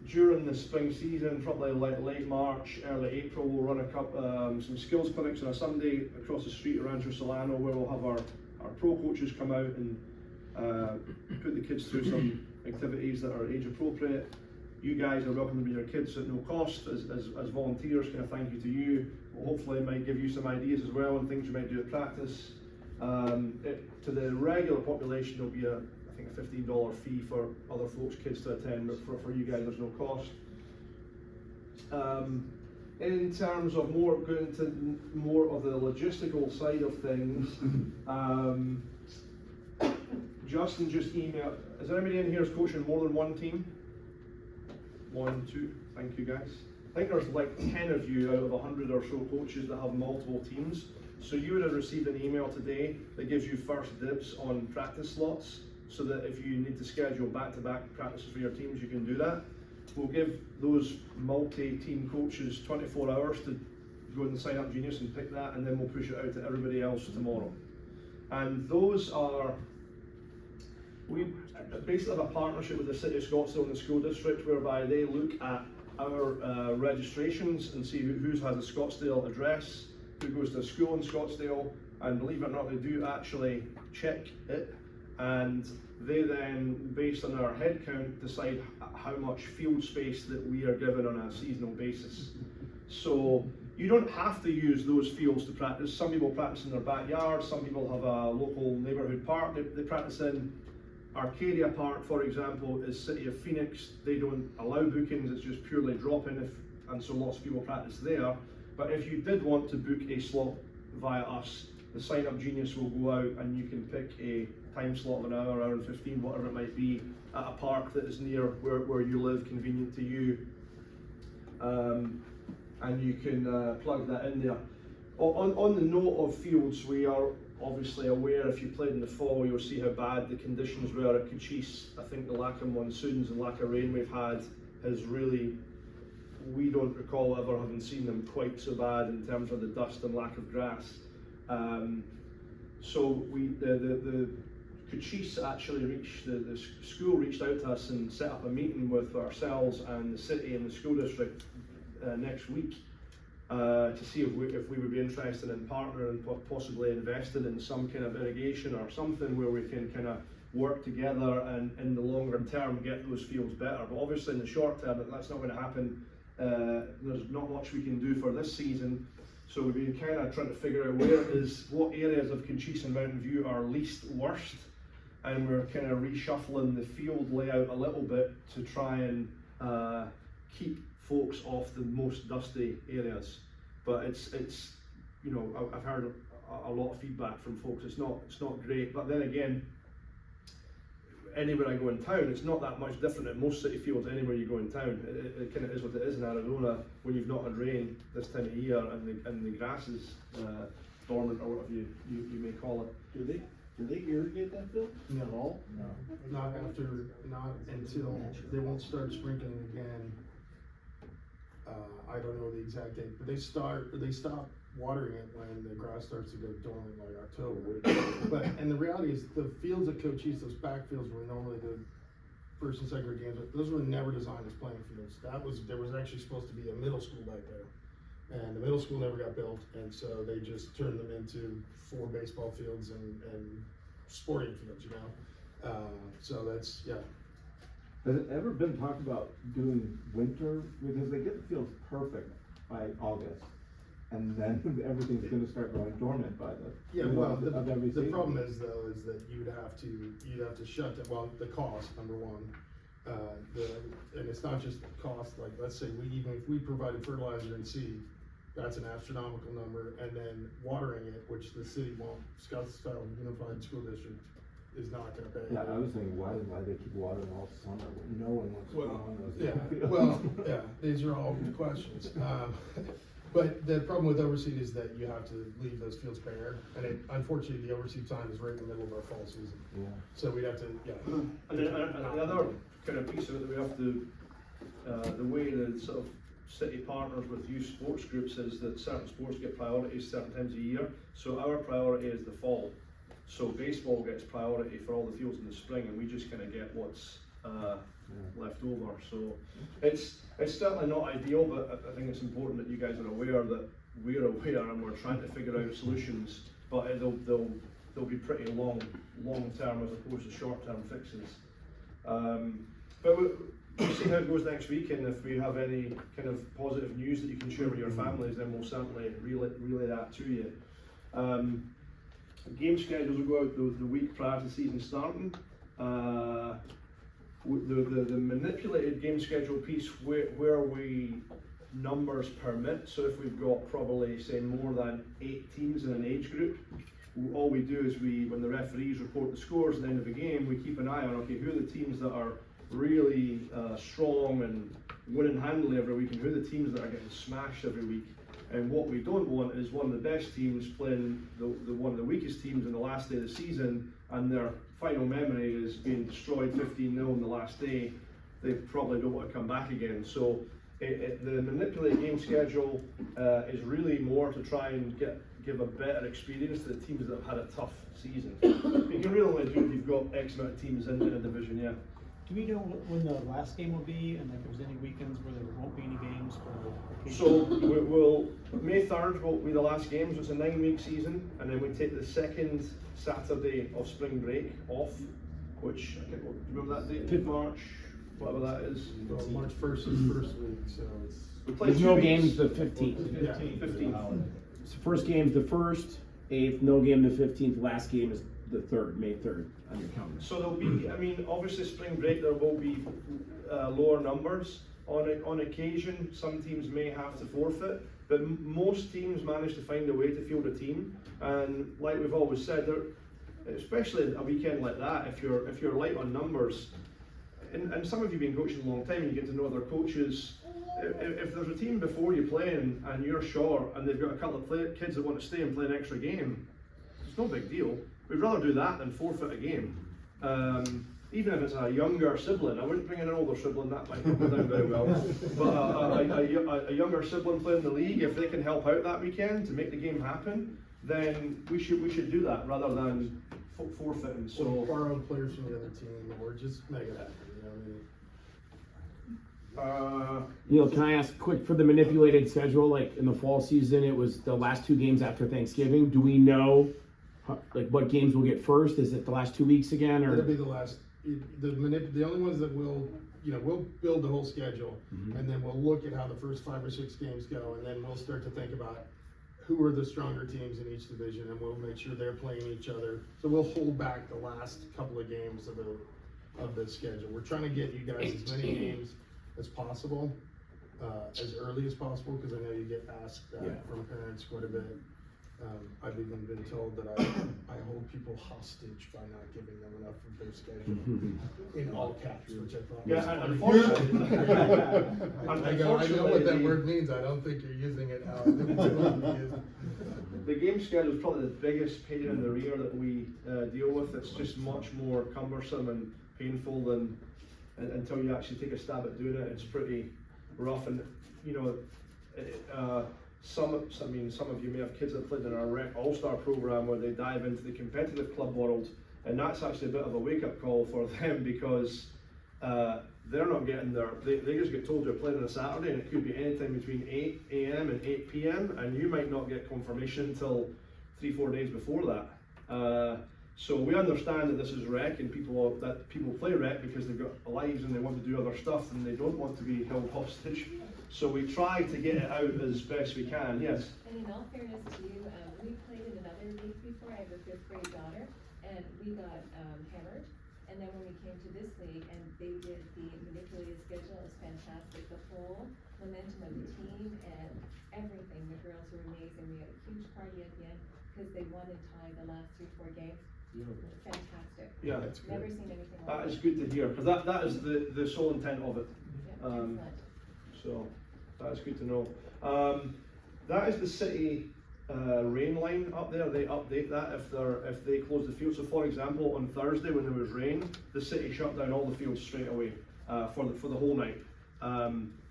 during the spring season, probably like late March, early April. We'll run some skills clinics on a Sunday across the street around Solano, where we'll have our pro coaches come out and put the kids through some activities that are age appropriate. You guys are welcome to bring your kids at no cost as volunteers, kind of thank you to you. Hopefully it might give you some ideas as well and things you might do at practice. To the regular population, there'll be I think a $15 fee for other folks' kids to attend, but for you guys there's no cost. In terms of going into more of the logistical side of things, Justin just emailed, is there anybody in here who's coaching more than one team? 1, 2, thank you guys. I think there's like 10 of you out of 100 or so coaches that have multiple teams. So you would have received an email today that gives you first dibs on practice slots, so that if you need to schedule back-to-back practices for your teams, you can do that. We'll give those multi-team coaches 24 hours to go in the Sign Up Genius and pick that, and then we'll push it out to everybody else tomorrow. And those are, we basically have a partnership with the City of Scottsdale and the school district, whereby they look at our registrations and see who has a Scottsdale address, who goes to a school in Scottsdale, and believe it or not, they do actually check it, and they then, based on our head count, decide how much field space that we are given on a seasonal basis. So you don't have to use those fields to practice. Some people practice in their backyard, some people have a local neighbourhood park they practice in. Arcadia Park, for example, is City of Phoenix. They don't allow bookings, it's just purely drop-in, and so lots of people practice there. But if you did want to book a slot via us, the Sign Up Genius will go out and you can pick a time slot of an hour, hour and 15, whatever it might be, at a park that is near where you live, convenient to you. And you can plug that in there. On the note of fields, we are obviously aware, if you played in the fall, you'll see how bad the conditions were at Cochise. I think the lack of monsoons and lack of rain we've had has really, we don't recall ever having seen them quite so bad in terms of the dust and lack of grass. So the Cochise actually the school reached out to us and set up a meeting with ourselves and the city and the school district next week to see if we would be interested in partnering and possibly investing in some kind of irrigation or something where we can kind of work together and in the longer term get those fields better. But obviously in the short term that's not going to happen. There's not much we can do for this season. So we've been kind of trying to figure out what areas of Cochise and Mountain View are least worst, and we're kind of reshuffling the field layout a little bit to try and keep folks off the most dusty areas. But it's you know, I've heard a lot of feedback from folks. It's not great. But then again, anywhere I go in town, it's not that much different at most city fields. Anywhere you go in town, it kind of is what it is in Arizona when you've not had rain this time of year and the grass is dormant or whatever you may call it. Do they irrigate that field? No. At all? Not until they won't start sprinkling again. I don't know the exact date, but they stop watering it when the grass starts to go dormant, like October. And the reality is, the fields at Cochise, those backfields were normally the first and second grade games, those were never designed as playing fields. There was actually supposed to be a middle school back there, and the middle school never got built, and so they just turned them into 4 baseball fields and sporting fields, you know. So that's, yeah. Has it ever been talked about doing winter? Because they get the fields perfect by August, and then everything's gonna start going dormant by the Yeah, well, the season. problem is though, is that you'd have to shut down, well, the cost, number one. And it's not just cost, like, let's say even if we provided fertilizer and seed, that's an astronomical number, and then watering it, which the city won't, Scottsdale Unified School District is not gonna pay. Yeah, I was thinking, why they keep watering all summer when no one wants to go on those Yeah, fields? well, yeah, these are all good questions. But the problem with overseed is that you have to leave those fields bare, and unfortunately, the overseed time is right in the middle of our fall season. Yeah. So we'd have to, yeah. And the other kind of piece of it that we have to, the way the sort of city partners with youth sports groups is that certain sports get priorities certain times a year. So our priority is the fall. So baseball gets priority for all the fields in the spring, and we just kind of get what's left over. So it's certainly not ideal, but I think it's important that you guys are aware that we're aware and we're trying to figure out solutions. But they'll be pretty long term as opposed to short term fixes. But we'll see how it goes next week, and if we have any kind of positive news that you can share with your families, then we'll certainly relay that to you. Game schedules will go out the week prior to the season starting. The manipulated game schedule piece where we numbers permit, so if we've got probably say more than 8 teams in an age group, all we do is when the referees report the scores at the end of the game, we keep an eye on, okay, who are the teams that are really strong and winning handily every week, and who are the teams that are getting smashed every week. And what we don't want is one of the best teams playing one of the weakest teams in the last day of the season, and their final memory is being destroyed 15-0 in the last day. They probably don't want to come back again. So the manipulated game schedule is really more to try and give a better experience to the teams that have had a tough season. You can really only do if you've got X amount of teams in a division, yeah. Do we know when the last game will be, and if there's any weekends where there won't be any games for So May 3rd will be the last game, so it's a 9-week season, and then we take the second Saturday of spring break off, which, I can't remember that date, 5th March, whatever that is. Well, March 1st is the first week, so it's. We play There's 2 no weeks. games the 15th. Yeah. 15th. So first game's the 1st, 8th, no game the 15th, last game is the 3rd, May 3rd on your calendar. So there'll be, I mean, obviously spring break, there will be lower numbers. On occasion, some teams may have to forfeit, but most teams manage to find a way to field a team. And like we've always said, especially a weekend like that, if you're light on numbers, and some of you have been coaching a long time and you get to know other coaches, if there's a team before you playing and you're short and they've got a couple of kids that want to stay and play an extra game, it's no big deal. We'd rather do that than forfeit a game. Even if it's a younger sibling, I wouldn't bring in an older sibling, that might not go down very well. But a younger sibling playing the league, if they can help out that weekend to make the game happen, then we should do that rather than forfeiting. So So borrow players from the other team, or just make it happen, you know what I mean? Neil, can I ask quick, for the manipulated schedule, like in the fall season, it was the last 2 games after Thanksgiving. Do we know like what games will get first? Is it the last 2 weeks again, or? It'll be the last, the only ones that we'll build the whole schedule, and then we'll look at how the first 5 or 6 games go, and then we'll start to think about who are the stronger teams in each division, and we'll make sure they're playing each other. So we'll hold back the last couple of games of the schedule. We're trying to get you guys as many games as possible, as early as possible, because I know you get asked from parents quite a bit. I've even been told that I hold people hostage by not giving them enough of their schedule in all caps, which I thought was and funny. I know what that word means. I don't think you're using it how I think it's supposed to be used. the game schedule is probably the biggest pain in the rear that we deal with. It's just much more cumbersome and painful than until you actually take a stab at doing it. It's pretty rough, and you know, some of you may have kids that played in our Rec All-Star program where they dive into the competitive club world, and that's actually a bit of a wake-up call for them, because they're not getting they just get told you're playing on a Saturday, and it could be anytime between 8 a.m. and 8 p.m. and you might not get confirmation until 3-4 days before that. So we understand that this is Rec, and people play Rec because they've got lives and they want to do other stuff and they don't want to be held hostage. So we try to get it out as best we can. Yes. And in all fairness to you, we played in another league before. I have a 5th grade daughter, and we got hammered. And then when we came to this league and they did the manipulated schedule, it was fantastic. The whole momentum of the team and everything. The girls were amazing. We had a huge party at the end because they won and tied the last 3-4 games. Fantastic. Yeah, Never seen anything like that is good to hear, because that is the sole intent of it. Yeah, excellent. So that's good to know. That is the city rain line up there. They update that if they close the field. So for example, on Thursday when there was rain, the city shut down all the fields straight away for the whole night.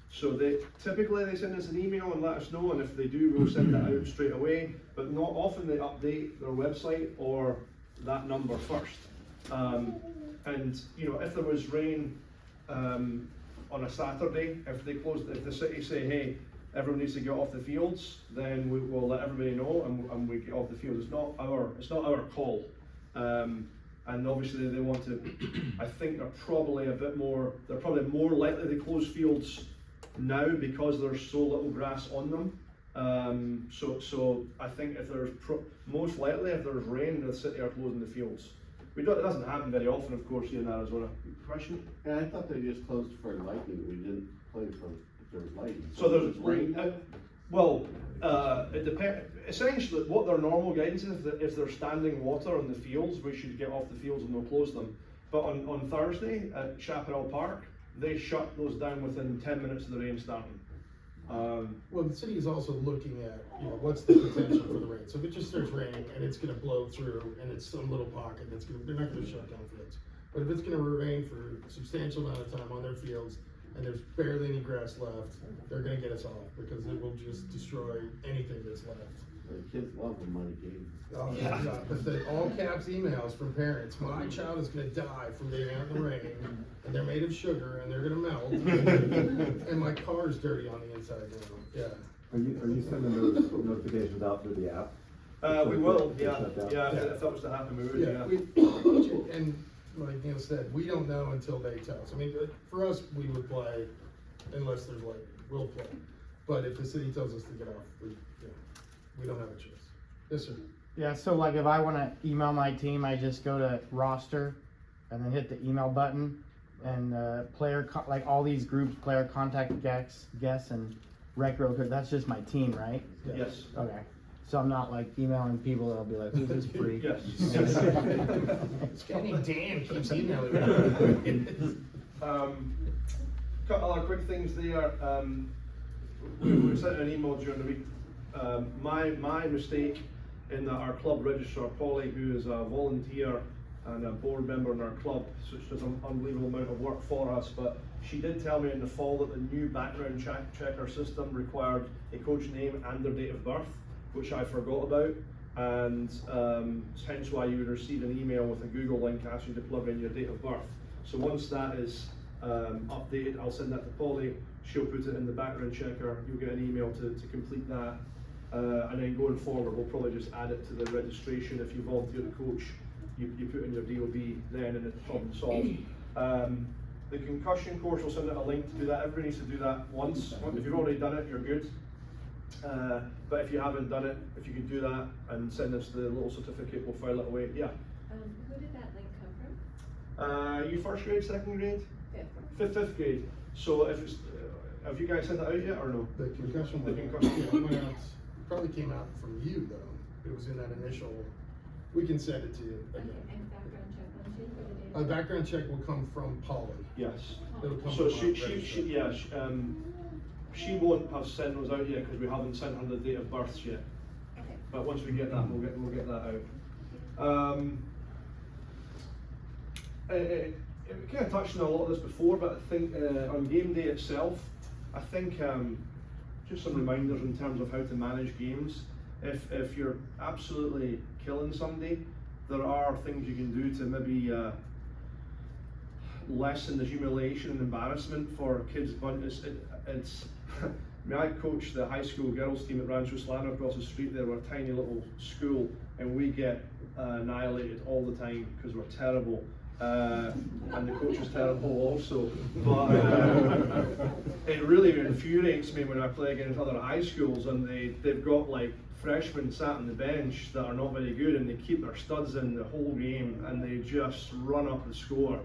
So they typically send us an email and let us know, and if they do, we'll send it out straight away. But not often they update their website or that number first. And you know, if there was rain on a Saturday, if the city say, hey, everyone needs to get off the fields, then we will let everybody know, and we get off the field. It's not our call. and obviously they want to. I think they're probably more likely to close fields now because there's so little grass on them. So I think if there's most likely if there's rain, the city are closing the fields. It doesn't happen very often, of course, here in Arizona. Question? And I thought they just closed for lightning, we didn't play for, if there was lightning. So there's If it's rain. It depends. Essentially, what their normal guidance is that if there's standing water on the fields, we should get off the fields and they'll close them. But on Thursday at Chaparral Park, they shut those down within 10 minutes of the rain starting. Well, the city is also looking at, what's the potential for the rain. So if it just starts raining and it's gonna blow through and it's some little pocket, they're not gonna shut down fields. But if it's gonna rain for a substantial amount of time on their fields and there's barely any grass left, they're gonna get us off because it will just destroy anything that's left. The kids love the muddy games. Oh, yeah. But the all caps emails from parents, my child is gonna die from being out in the rain, and they're made of sugar, and they're gonna melt, and my car's dirty on the inside now, yeah. Are you sending those notifications out through the app? We will, They yeah, shut down? yeah, if that was to happen, we would, Yeah, yeah. and like Neil said, we don't know until they tell us. I mean, for us, we would play unless there's lightning, we'll play. But if the city tells us to get off, we don't have a choice. Yes, sir. Yeah, so like if I wanna email my team, I just go to roster and then hit the email button and like all these groups, player contact guests and rec real quick, that's just my team, right? Yes. Okay, so I'm not like emailing people that'll be like, who's this freak? Yes. This guy named Dan keeps emailing me. Couple other quick things there. We sent an email during the week. My mistake in that our club registrar, Polly, who is a volunteer and a board member in our club, so she does an unbelievable amount of work for us, but she did tell me in the fall that the new background checker system required a coach name and their date of birth, which I forgot about, and hence why you would receive an email with a Google link asking you to plug in your date of birth. So once that is updated, I'll send that to Polly, she'll put it in the background checker, you'll get an email to complete that. And then going forward, we'll probably just add it to the registration. If you volunteer to coach, you put in your DOB then, and it's problem solved. The concussion course, we'll send out a link to do that. Everybody needs to do that once. If you've already done it, you're good. But if you haven't done it, if you could do that and send us the little certificate, we'll file it away. Yeah. Who did that link come from? You first grade, second grade? Fifth. Fifth grade. So if it's, have you guys sent that out yet or no? The concussion The one, concussion. yeah, it went out, probably came out from you though. It was in that initial, we can send it to you again. And background check on too, for the data? A background check will come from Polly. Yes. It'll come So from our registrar. she won't have sent those out yet because we haven't sent her the date of births yet. Okay. But once we get that, we'll get that out. We kind of touched on a lot of this before, but I think on game day itself, I think just some reminders in terms of how to manage games. If you're absolutely killing somebody, there are things you can do to maybe lessen the humiliation and embarrassment for kids. But I coach the high school girls team at Rancho Solano across the street there. We're a tiny little school, and we get annihilated all the time because we're terrible. And the coach is terrible also, but it really infuriates me when I play against other high schools and they've got like freshmen sat on the bench that are not very good and they keep their studs in the whole game and they just run up the score.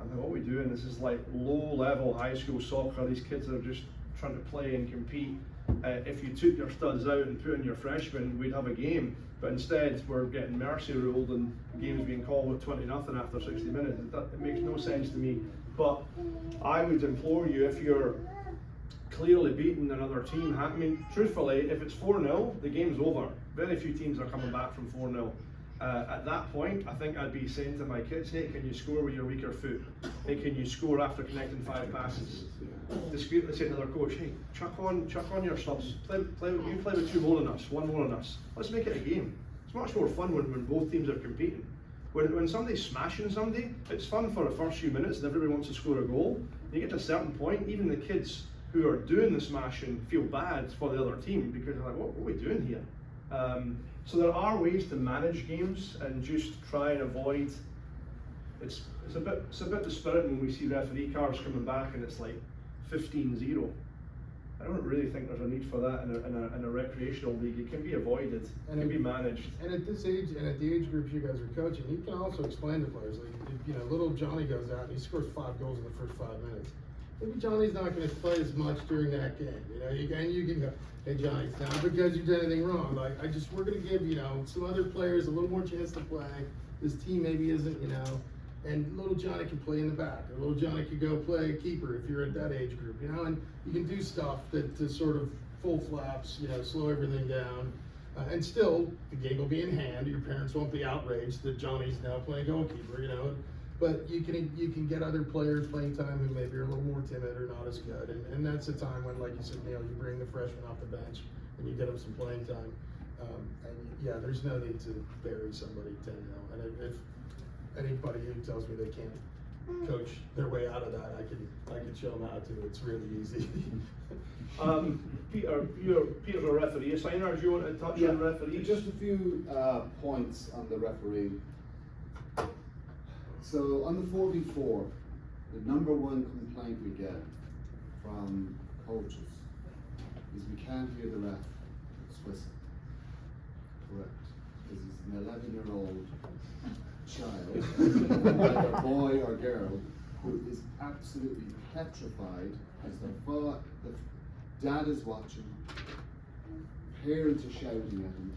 I'm like, what are we doing? This is like low level high school soccer. These kids are just trying to play and compete. If you took your studs out and put in your freshmen, we'd have a game. But instead, we're getting mercy ruled and the game's being called with 20-0 after 60 minutes. It makes no sense to me. But I would implore you, if you're clearly beating another team, I mean, truthfully, if it's 4-0, the game's over. Very few teams are coming back from 4-0. At that point, I think I'd be saying to my kids, hey, can you score with your weaker foot? Hey, can you score after connecting 5 passes? Discreetly say to their coach, hey, chuck on your subs. You play with 2 more than us, 1 more than us. Let's make it a game. It's much more fun when both teams are competing. When somebody's smashing somebody, it's fun for the first few minutes and everybody wants to score a goal. You get to a certain point, even the kids who are doing the smashing feel bad for the other team because they're like, what are we doing here? So there are ways to manage games and just try and avoid it's a bit dispiriting when we see referee cards coming back and it's like 15-0. I don't really think there's a need for that in a recreational league. It can be avoided, it can be managed. And at this age, and at the age groups you guys are coaching, you can also explain to players, like, you know, little Johnny goes out and he scores 5 goals in the first 5 minutes. Maybe Johnny's not gonna play as much during that game, you know, you can go, hey Johnny, it's not because you did anything wrong, like, we're gonna give, you know, some other players a little more chance to play. This team maybe isn't, you know, and little Johnny can play in the back, or little Johnny could go play keeper if you're at that age group, you know, and you can do stuff that to sort of full flaps, you know, slow everything down. And still, the game will be in hand. Your parents won't be outraged that Johnny's now playing goalkeeper, you know. But you can get other players playing time who maybe are a little more timid or not as good. And that's a time when, like you said, Neil, you bring the freshman off the bench and you get them some playing time. And yeah, there's no need to bury somebody 10-0. And if anybody who tells me they can't coach their way out of that, I can show them how to. It's really easy. Peter's a referee assigner. Do you want to touch on referees? Just a few points on the referee. So on the 4v4, the number one complaint we get from coaches is we can't hear the ref whistle. Correct. Because he's an 11-year-old child, either boy or girl, who is absolutely petrified as the dad is watching, parents are shouting at him,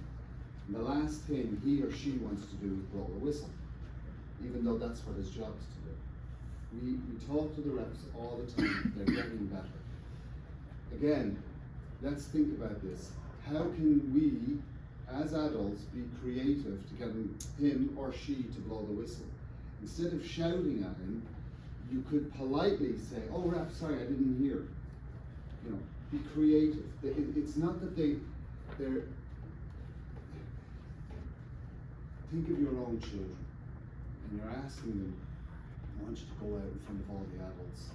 and the last thing he or she wants to do is blow the whistle, even though that's what his job is to do. We talk to the refs all the time, they're getting better. Again, let's think about this. How can we, as adults, be creative to get him or she to blow the whistle? Instead of shouting at him, you could politely say, oh ref, sorry, I didn't hear. You know, be creative. It's not that they're, think of your own children, and you're asking them, I want you to go out in front of all the adults